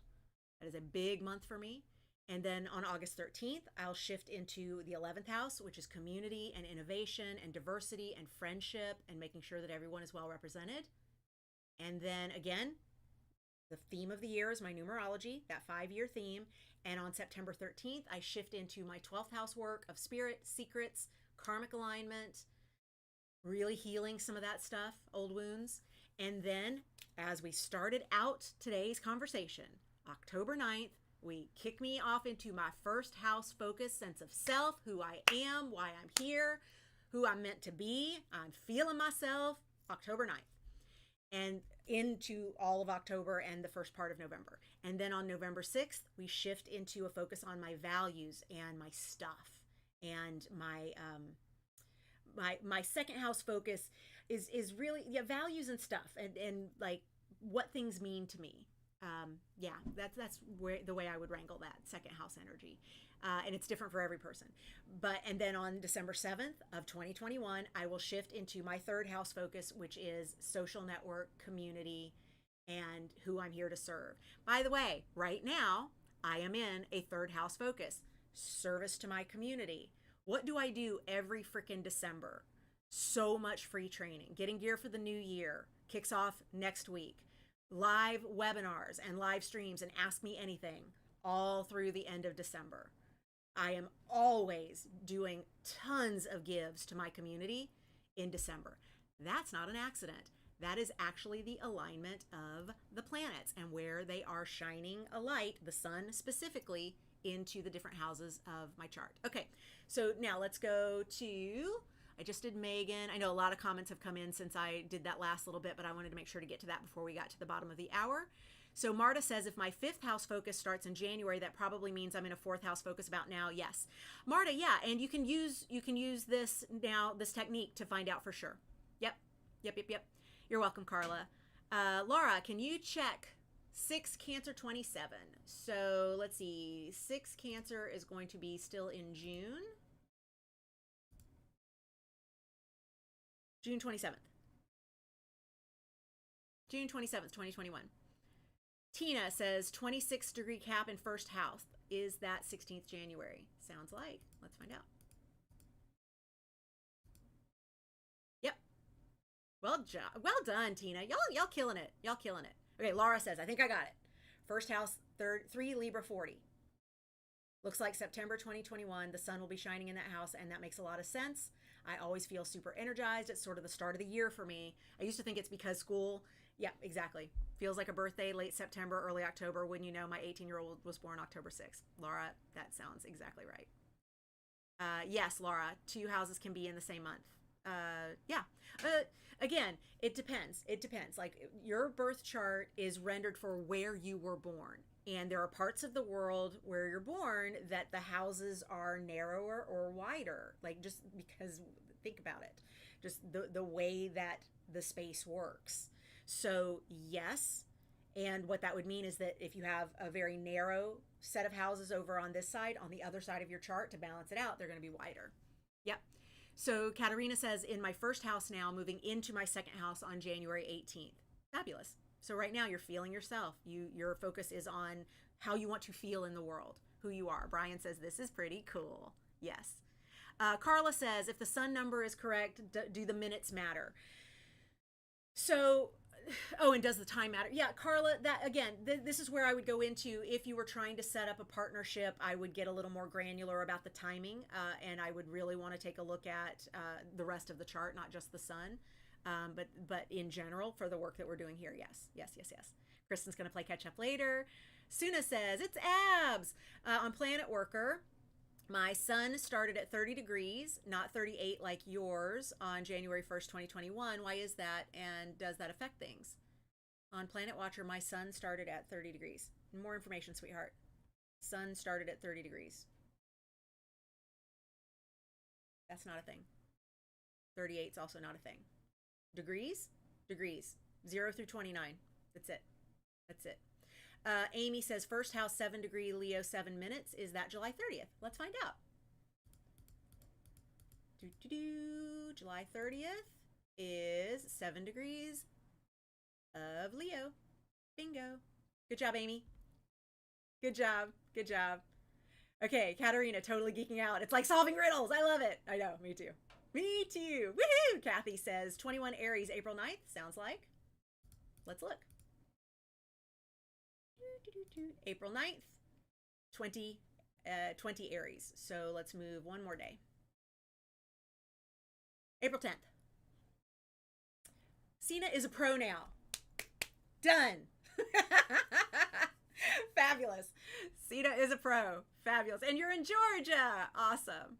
That is a big month for me. And then on August 13th, I'll shift into the 11th house, which is community and innovation and diversity and friendship and making sure that everyone is well represented. And then again, the theme of the year is my numerology, that 5-year theme. And on September 13th, I shift into my 12th house work of spirit, secrets, karmic alignment, really healing some of that stuff, old wounds. And then as we started out today's conversation, October 9th, we kick me off into my first house focus, sense of self, who I am, why I'm here, who I'm meant to be. I'm feeling myself, October 9th. And into all of October and the first part of November. And then on November 6th, we shift into a focus on my values and my stuff. And my second house focus is really values and stuff and like what things mean to me. That's where the way I would wrangle that second house energy. And it's different for every person. And then on December 7th of 2021, I will shift into my third house focus, which is social network, community, and who I'm here to serve. By the way, right now, I am in a third house focus, service to my community. What do I do every freaking December? So much free training. Getting gear for the new year kicks off next week. Live webinars and live streams and Ask Me Anything all through the end of December. I am always doing tons of gives to my community in December. That's not an accident. That is actually the alignment of the planets and where they are shining a light, the sun specifically, into the different houses of my chart. Okay, so now let's go to, I just did Megan. I know a lot of comments have come in since I did that last little bit, but I wanted to make sure to get to that before we got to the bottom of the hour. So Marta says, if my fifth house focus starts in January, that probably means I'm in a fourth house focus about now. Yes, Marta, yeah, and you can use this now, this technique to find out for sure. Yep. You're welcome, Carla. Laura, can you check 6 Cancer 27? So let's see, 6 Cancer is going to be still in June. June 27th. June 27th, 2021. Tina says 26-degree Cap in first house. Is that 16th January? Sounds like. Let's find out. Yep. Well done, Tina. Y'all killing it. Y'all killing it. Okay, Laura says, I think I got it. First house, 3 Libra 40. Looks like September 2021, the sun will be shining in that house, and that makes a lot of sense. I always feel super energized. It's sort of the start of the year for me. I used to think it's because school. Yeah, exactly. Feels like a birthday, late September, early October, when you know my 18-year-old was born October 6th. Laura, that sounds exactly right. Yes, Laura, two houses can be in the same month. Yeah. Again, it depends. It depends. Like your birth chart is rendered for where you were born. And there are parts of the world where you're born that the houses are narrower or wider. Like just because, think about it, just the way that the space works. So, yes. And what that would mean is that if you have a very narrow set of houses over on this side, on the other side of your chart to balance it out, they're going to be wider. Yep. So Katerina says, in my first house now, moving into my second house on January 18th. Fabulous. So right now you're feeling yourself. Your focus is on how you want to feel in the world, who you are. Brian says, this is pretty cool. Yes. Carla says, if the sun number is correct, do the minutes matter? So, oh, and does the time matter? Yeah, Carla, that again, this is where I would go into, if you were trying to set up a partnership, I would get a little more granular about the timing, and I would really want to take a look at the rest of the chart, not just the sun. But in general, for the work that we're doing here, yes. Kristen's going to play catch up later. Suna says, it's abs. On Planet Worker, my sun started at 30 degrees, not 38 like yours, on January 1st, 2021. Why is that? And does that affect things? On Planet Watcher, my sun started at 30 degrees. More information, sweetheart. Sun started at 30 degrees. That's not a thing. 38 is also not a thing. Degrees? Degrees. 0 through 29. That's it. Amy says, first house, 7 degree Leo, 7 minutes. Is that July 30th? Let's find out. July 30th is 7 degrees of Leo. Bingo. Good job, Amy. Good job. Okay, Katerina, totally geeking out. It's like solving riddles. I love it. I know, me too. Woohoo! Kathy says, 21 Aries, April 9th. Sounds like. Let's look. April 9th, 20 Aries. So let's move one more day. April 10th. Sina is a pro now. Done. Fabulous. Sina is a pro. Fabulous. And you're in Georgia. Awesome.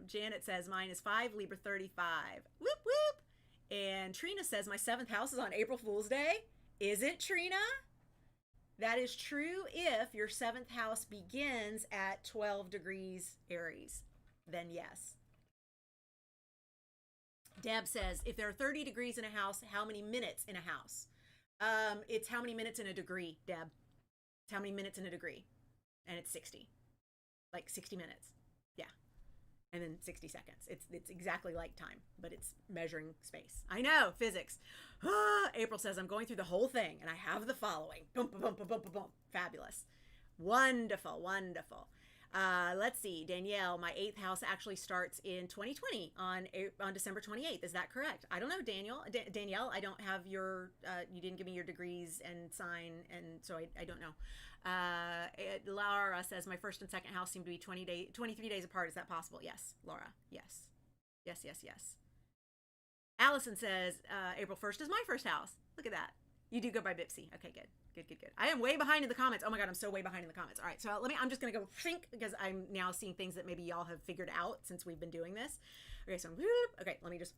Janet says, mine is 5, Libra 35. Whoop, whoop. And Trina says, my 7th house is on April Fool's Day. Is it, Trina? That is true if your 7th house begins at 12 degrees Aries. Then yes. Deb says, if there are 30 degrees in a house, how many minutes in a house? It's how many minutes in a degree, Deb. It's how many minutes in a degree. And it's 60. Like 60 minutes. Yeah. And then 60 seconds. It's exactly like time, but it's measuring space. I know, physics. April says, I'm going through the whole thing and I have the following. Boom, boom, boom, boom, boom, boom. Fabulous. Wonderful. Let's see. Danielle, my 8th house actually starts in 2020 on December 28th. Is that correct? I don't know, Danielle, I don't have your, you didn't give me your degrees and sign, and so I don't know. Laura says, my first and second house seem to be 23 days apart. Is that possible? Yes, Laura. Yes. Allison says, April 1st is my first house. Look at that. You do go by Bipsy. Okay, good. I am way behind in the comments. Oh my God, I'm so way behind in the comments. All right, so I'm just going to go think, because I'm now seeing things that maybe y'all have figured out since we've been doing this. Okay, so let me just,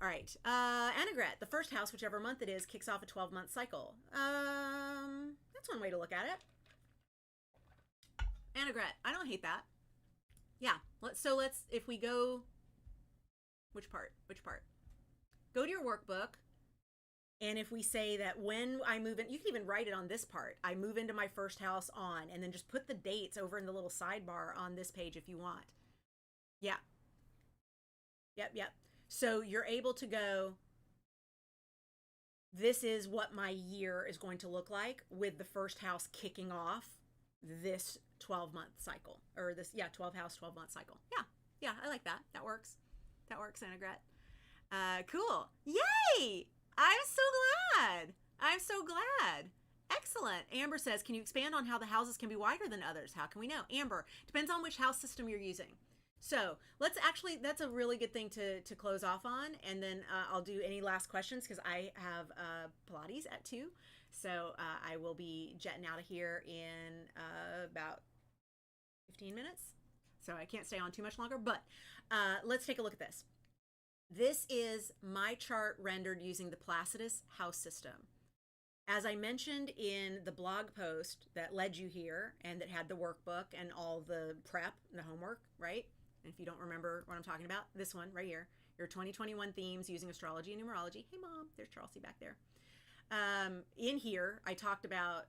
all right. Annagret, the first house, whichever month it is, kicks off a 12-month cycle. That's one way to look at it. Annagret, I don't hate that. Yeah, if we go, which part? Go to your workbook. And if we say that when I move in, you can even write it on this part. I move into my first house on, and then just put the dates over in the little sidebar on this page if you want. Yeah. Yep. So you're able to go, this is what my year is going to look like with the first house kicking off this 12-month cycle, or this, 12 house, 12-month cycle. Yeah, I like that. That works, Annagret. Cool. Yay! I'm so glad. Excellent. Amber says, can you expand on how the houses can be wider than others? How can we know? Amber, depends on which house system you're using. So that's a really good thing to close off on. And then I'll do any last questions, because I have Pilates at 2. So I will be jetting out of here in about 15 minutes. so I can't stay on too much longer, but let's take a look at this. This is my chart rendered using the Placidus house system. As I mentioned in the blog post that led you here and that had the workbook and all the prep and the homework, right? And if you don't remember what I'm talking about, this one right here, your 2021 themes using astrology and numerology. Hey mom, there's Chelsea back there. In here, I talked about,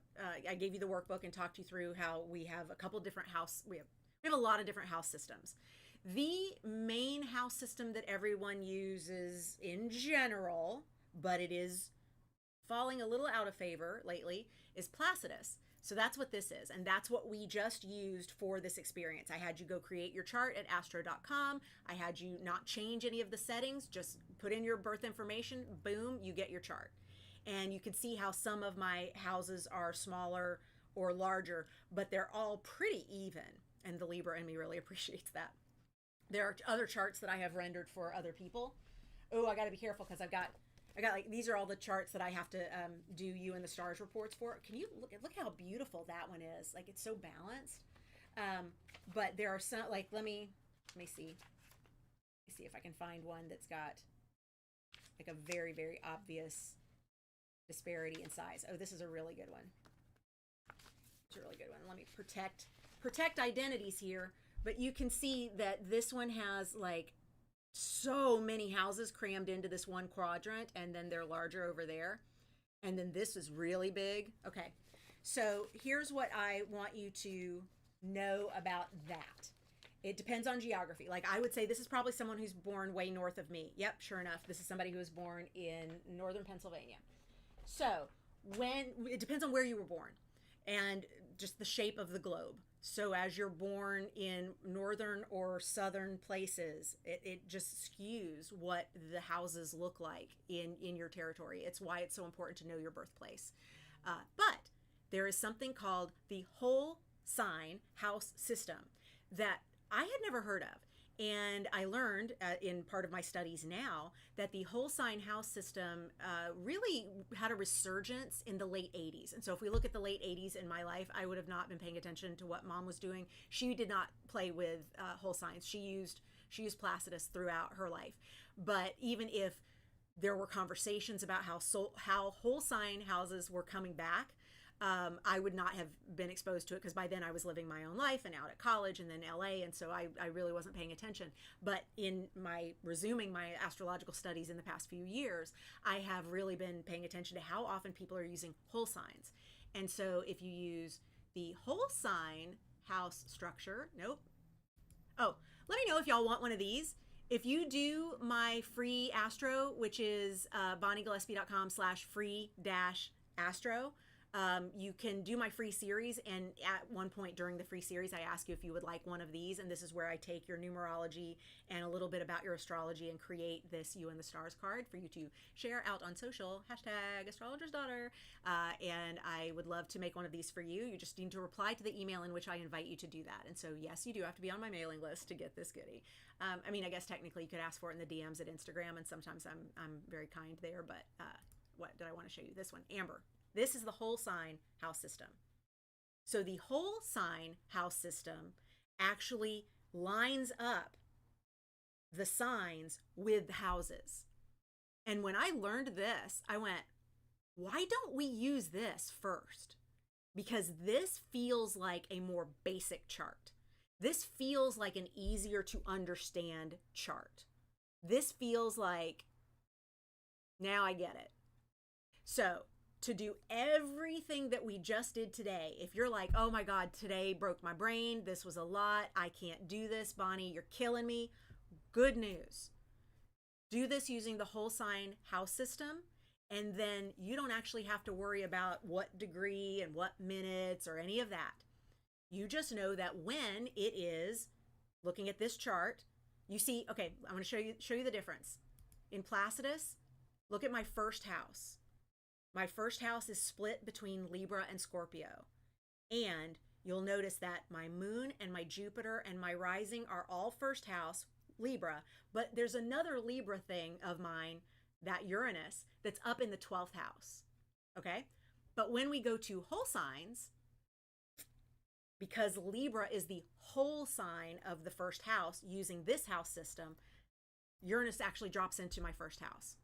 I gave you the workbook and talked you through how we have a couple different we have a lot of different house systems. The main house system that everyone uses in general, but it is falling a little out of favor lately, is Placidus. So that's what this is. And that's what we just used for this experience. I had you go create your chart at astro.com. I had you not change any of the settings, just put in your birth information, boom, you get your chart. And you can see how some of my houses are smaller or larger, but they're all pretty even. And the Libra in me really appreciates that. There are other charts that I have rendered for other people. Oh, I got to be careful because I got like, these are all the charts that I have to do you and the stars reports for. Can you look how beautiful that one is? Like, it's so balanced. But there are some, like, let me see. Let me see if I can find one that's got like a very, very obvious disparity in size. Oh, this is a really good one. It's a really good one. Let me protect identities here, but you can see that this one has like so many houses crammed into this one quadrant, and then they're larger over there, and then this is really big. Okay, so here's what I want you to know about that. It depends on geography. Like, I would say this is probably someone who's born way north of me. Yep, sure enough, this is somebody who was born in northern Pennsylvania. So when it depends on where you were born and just the shape of the globe. So as you're born in northern or southern places, it just skews what the houses look like in your territory. It's why it's so important to know your birthplace. But there is something called the whole sign house system that I had never heard of. And I learned in part of my studies now that the whole sign house system really had a resurgence in the late 80s. And so if we look at the late 80s in my life, I would have not been paying attention to what mom was doing. She did not play with whole signs. She used Placidus throughout her life. But even if there were conversations about how whole sign houses were coming back, I would not have been exposed to it because by then I was living my own life and out at college and then LA, and so I really wasn't paying attention. But in resuming my astrological studies in the past few years, I have really been paying attention to how often people are using whole signs. And so if you use the whole sign house structure, nope. Oh, let me know if y'all want one of these. If you do my free astro, which is bonniegillespie.com/free-astro, you can do my free series, and at one point during the free series I ask you if you would like one of these, and this is where I take your numerology and a little bit about your astrology and create this You and the Stars card for you to share out on social, #astrologersdaughter, and I would love to make one of these for you. You just need to reply to the email in which I invite you to do that. And so yes, you do have to be on my mailing list to get this goodie. I mean, I guess technically you could ask for it in the DMs at Instagram, and sometimes I'm very kind there, but what did I want to show you? This one, Amber. This is the whole sign house system. So the whole sign house system actually lines up the signs with the houses. And when I learned this, I went, why don't we use this first? Because this feels like a more basic chart. This feels like an easier to understand chart. This feels like, now I get it. So to do everything that we just did today, if you're like, oh my God, today broke my brain, this was a lot, I can't do this, Bonnie, you're killing me, good news. Do this using the whole sign house system, and then you don't actually have to worry about what degree and what minutes or any of that. You just know that when it is, looking at this chart, you see, okay, I'm going to show you the difference. In Placidus, look at my first house. My first house is split between Libra and Scorpio. And you'll notice that my moon and my Jupiter and my rising are all first house, Libra, but there's another Libra thing of mine, that Uranus, that's up in the 12th house, okay? But when we go to whole signs, Because Libra is the whole sign of the first house using this house system, Uranus actually drops into my first house,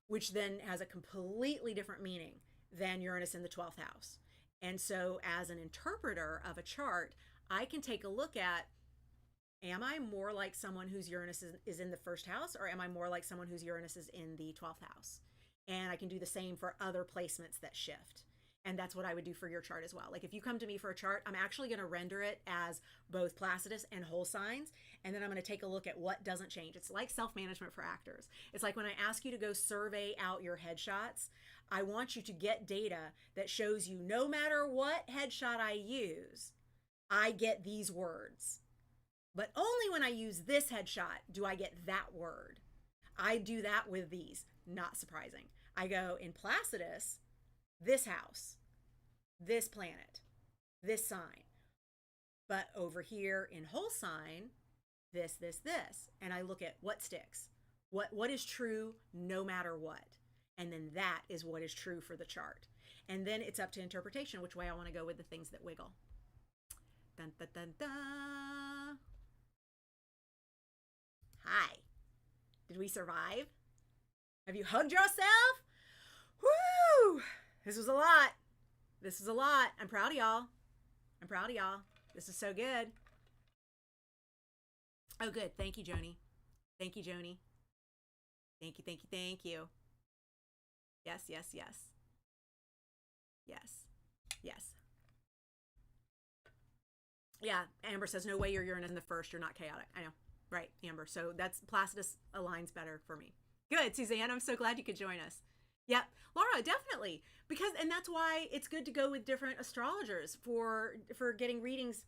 which then has a completely different meaning than Uranus in the 12th house. And so as an interpreter of a chart, I can take a look at, am I more like someone whose Uranus is in the first house, or am I more like someone whose Uranus is in the 12th house? And I can do the same for other placements that shift. And that's what I would do for your chart as well. Like if you come to me for a chart, I'm actually going to render it as both Placidus and whole signs. And then I'm going to take a look at what doesn't change. It's like self-management for actors. It's like when I ask you to go survey out your headshots, I want you to get data that shows you no matter what headshot I use, I get these words. But only when I use this headshot do I get that word. I do that with these. Not surprising. I go in Placidus, this house, this planet, this sign. But over here in whole sign, this. And I look at what sticks. What is true no matter what. And then that is what is true for the chart. And then it's up to interpretation, which way I want to go with the things that wiggle. Dun, dun, dun, dun. Hi. Did we survive? Have you hugged yourself? Woo! This was a lot. This is a lot. I'm proud of y'all. I'm proud of y'all. This is so good. Oh, good. Thank you, Joni. Thank you, Joni. Thank you, thank you, thank you. Yes, yes, yes. Yes, yes. Yeah, Amber says, no way you're Uranus in the first. You're not chaotic. I know. Right, Amber. So that's Placidus aligns better for me. Good, Suzanne. I'm so glad you could join us. Yep, Laura, definitely. And that's why it's good to go with different astrologers for getting readings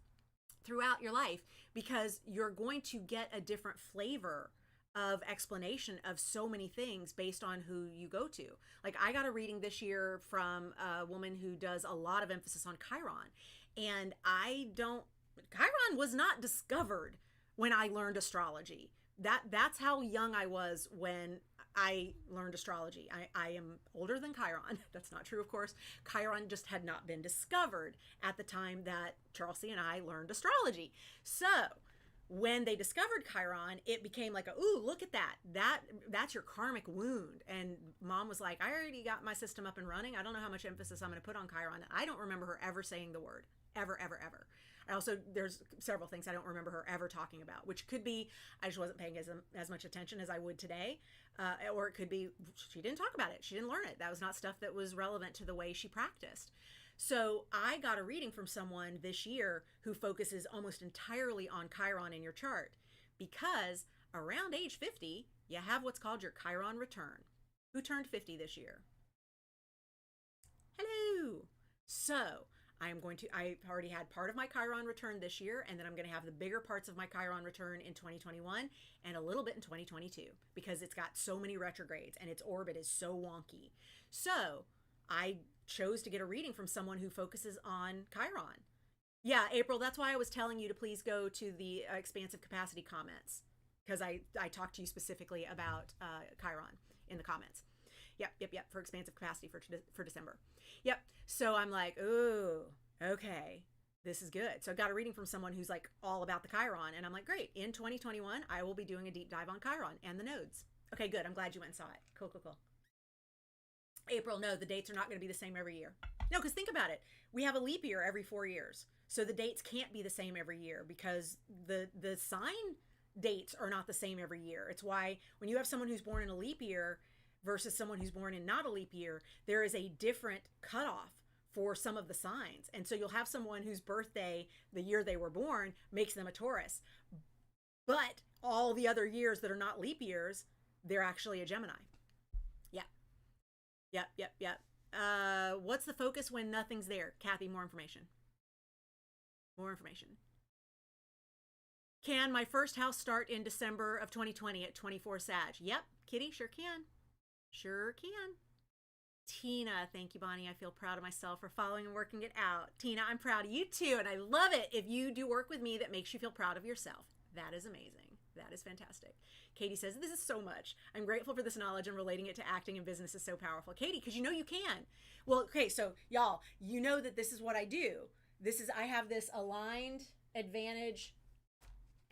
throughout your life, because you're going to get a different flavor of explanation of so many things based on who you go to. Like I got a reading this year from a woman who does a lot of emphasis on Chiron. And Chiron was not discovered when I learned astrology. That's how young I was when I learned astrology. I am older than Chiron. That's not true, of course. Chiron just had not been discovered at the time that Charles C. and I learned astrology. So when they discovered Chiron, it became like, ooh, look at that. That's your karmic wound. And Mom was like, I already got my system up and running. I don't know how much emphasis I'm going to put on Chiron. I don't remember her ever saying the word. Ever, ever, ever. There's several things I don't remember her ever talking about, which could be I just wasn't paying as much attention as I would today. Or it could be she didn't talk about it. She didn't learn it. That was not stuff that was relevant to the way she practiced. So I got a reading from someone this year who focuses almost entirely on Chiron in your chart, because around age 50, you have what's called your Chiron return. Who turned 50 this year? Hello. So I've already had part of my Chiron return this year, and then I'm going to have the bigger parts of my Chiron return in 2021 and a little bit in 2022, because it's got so many retrogrades and its orbit is so wonky. So I chose to get a reading from someone who focuses on Chiron. Yeah, April, that's why I was telling you to please go to the expansive capacity comments, because I talked to you specifically about Chiron in the comments. Yep, for expansive capacity for December. Yep. So I'm like, ooh, okay, this is good. So I got a reading from someone who's like all about the Chiron, and I'm like, great. In 2021, I will be doing a deep dive on Chiron and the nodes. Okay, good. I'm glad you went and saw it. Cool. April, no, the dates are not going to be the same every year. No, because think about it. We have a leap year every 4 years. So the dates can't be the same every year, because the sign dates are not the same every year. It's why when you have someone who's born in a leap year versus someone who's born in not a leap year, there is a different cutoff for some of the signs. And so you'll have someone whose birthday, the year they were born, makes them a Taurus. But all the other years that are not leap years, they're actually a Gemini. Yep. What's the focus when nothing's there? Kathy, more information. Can my first house start in December of 2020 at 24 Sag? Yep, Kitty, sure can. Tina, thank you, Bonnie. I feel proud of myself for following and working it out. Tina, I'm proud of you too, and I love it if you do work with me that makes you feel proud of yourself. That is amazing. That is fantastic. Katie says, this is so much. I'm grateful for this knowledge, and relating it to acting and business is so powerful. Katie, because you know you can. Well, okay, so y'all, you know that this is what I do. I have this aligned advantage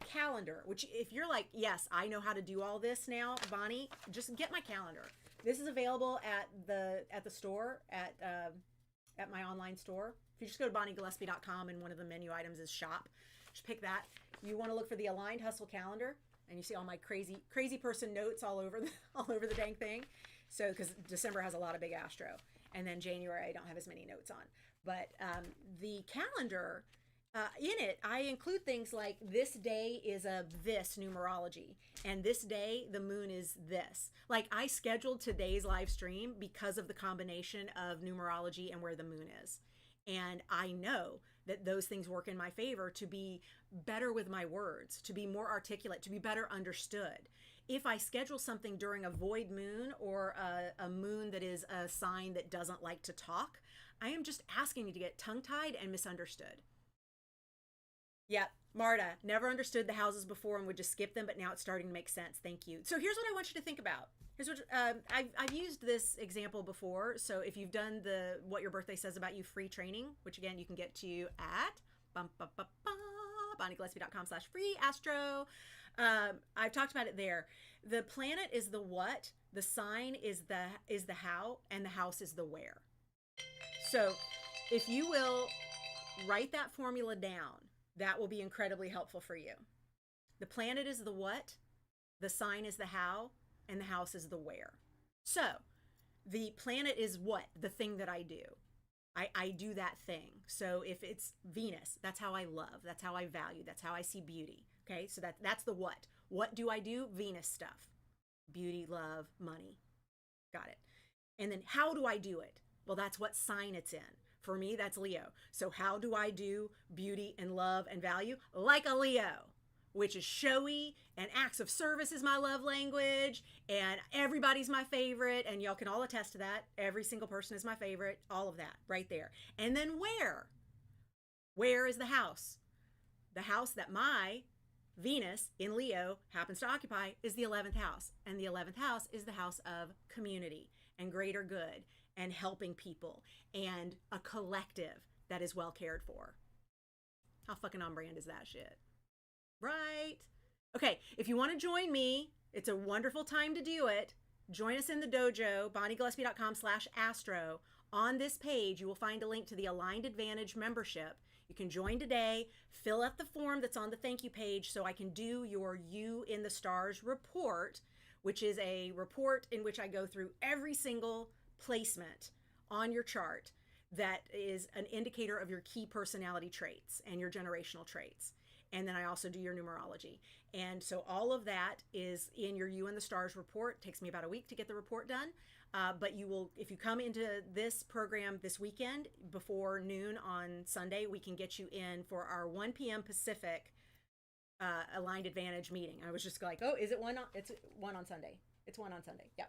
calendar, which if you're like, yes, I know how to do all this now, Bonnie, just get my calendar. This is available at the store at my online store. If you just go to bonniegillespie.com and one of the menu items is shop, just pick that. You want to look for the Aligned Hustle calendar, and you see all my crazy person notes all over the dang thing. So because December has a lot of big astro, and then January I don't have as many notes on. But the calendar, in it, I include things like this day is a this numerology, and this day the moon is this. Like I scheduled today's live stream because of the combination of numerology and where the moon is. And I know that those things work in my favor to be better with my words, to be more articulate, to be better understood. If I schedule something during a void moon or a moon that is a sign that doesn't like to talk, I am just asking you to get tongue-tied and misunderstood. Yeah, Marta, never understood the houses before and would just skip them, but now it's starting to make sense. Thank you. So here's what I want you to think about. Here's what I've used this example before. So if you've done the What Your Birthday Says About You free training, which again you can get to at bonniegillespie.com/free astro. I've talked about it there. The planet is the what, the sign is the how, and the house is the where. So if you will write that formula down, that will be incredibly helpful for you. The planet is the what, the sign is the how, and the house is the where. So the planet is what? The thing that I do. I do that thing. So if it's Venus, that's how I love. That's how I value. That's how I see beauty. Okay, so that's the what. What do I do? Venus stuff. Beauty, love, money. Got it. And then how do I do it? Well, that's what sign it's in. For me, that's Leo. So how do I do beauty and love and value? Like a Leo, which is showy, and acts of service is my love language, and everybody's my favorite, and y'all can all attest to that. Every single person is my favorite, all of that right there. And then where? Where is the house? The house that my Venus in Leo happens to occupy is the 11th house, and the 11th house is the house of community and greater good and helping people and a collective that is well cared for. How fucking on brand is that shit? Right? Okay, if you want to join me, it's a wonderful time to do it. Join us in the dojo, bonniegillespie.com/astro. On this page, you will find a link to the Aligned Advantage membership. You can join today, fill out the form that's on the thank you page so I can do your You in the Stars report, which is a report in which I go through every single placement on your chart that is an indicator of your key personality traits and your generational traits. And then I also do your numerology. And so all of that is in your You and the Stars report. It takes me about a week to get the report done. But you will, if you come into this program this weekend before noon on Sunday, we can get you in for our 1 p.m. Pacific Aligned Advantage meeting. I was just like, oh, is it one? It's one on Sunday. It's one on Sunday. Yeah.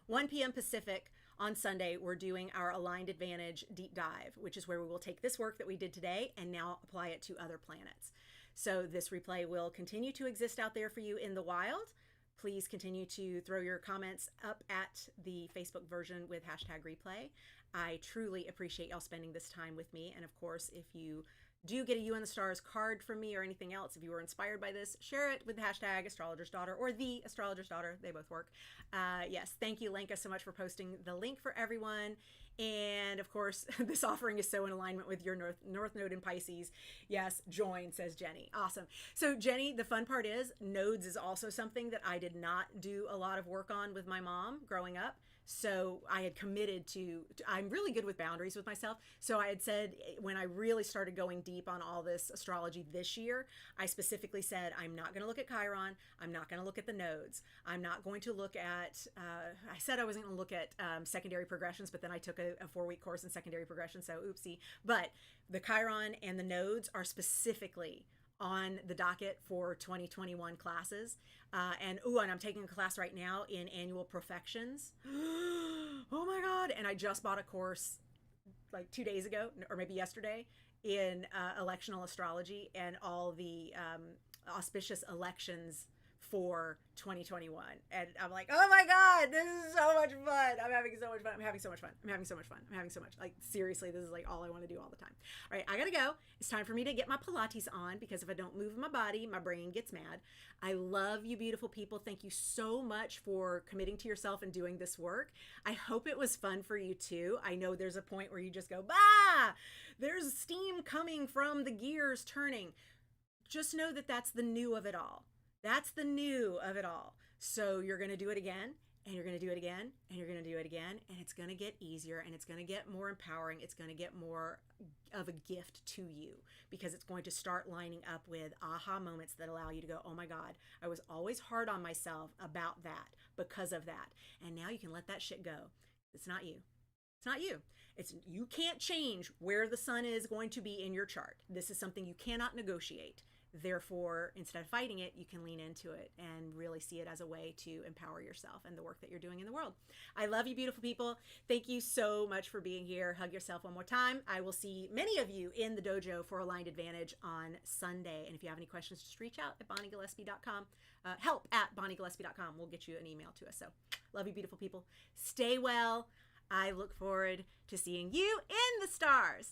1 p.m. Pacific on Sunday, we're doing our Aligned Advantage deep dive, which is where we will take this work that we did today and now apply it to other planets. So this replay will continue to exist out there for you in the wild. Please continue to throw your comments up at the Facebook version with #replay. I truly appreciate y'all spending this time with me. And of course, if you do get a You and the Stars card from me or anything else, if you were inspired by this, share it with the #astrologer's daughter or the astrologer's daughter. They both work. Yes, thank you, Lenka, so much for posting the link for everyone. And of course, this offering is so in alignment with your North Node in Pisces. Yes, join, says Jenny. Awesome. So Jenny, the fun part is nodes is also something that I did not do a lot of work on with my mom growing up. So I had committed to, I'm really good with boundaries with myself. So I had said, when I really started going deep on all this astrology this year, I specifically said, I'm not going to look at Chiron. I'm not going to look at the nodes. I'm not going to look at, I said I wasn't going to look at secondary progressions, but then I took a 4-week course in secondary progression. So oopsie. But the Chiron and the nodes are specifically on the docket for 2021 classes. And I'm taking a class right now in annual perfections. Oh my God. And I just bought a course like 2 days ago, or maybe yesterday, in electional astrology and all the auspicious elections for 2021. And I'm like, oh my God, this is so much fun. I'm having so much fun. I'm having so much fun. I'm having so much fun. I'm having so much, like, seriously, this is like all I want to do all the time. All right, I gotta go. It's time for me to get my Pilates on, because if I don't move my body, my brain gets mad. I love you, beautiful people. Thank you so much for committing to yourself and doing this work. I hope it was fun for you too. I know there's a point where you just go, bah, there's steam coming from the gears turning. Just know that that's the new of it all. That's the new of it all. So you're going to do it again, and you're going to do it again, and you're going to do it again, and it's going to get easier, and it's going to get more empowering. It's going to get more of a gift to you, because it's going to start lining up with aha moments that allow you to go, oh my God, I was always hard on myself about that because of that. And now you can let that shit go. It's not you. It's not you. You can't change where the sun is going to be in your chart. This is something you cannot negotiate. Therefore, instead of fighting it, you can lean into it and really see it as a way to empower yourself and the work that you're doing in the world. I love you, beautiful people. Thank you so much for being here. Hug yourself one more time. I will see many of you in the dojo for Aligned Advantage on Sunday. And if you have any questions, just reach out at bonniegillespie.com. Help at bonniegillespie.com. We'll get you an email to us. So love you, beautiful people. Stay well. I look forward to seeing you in the stars.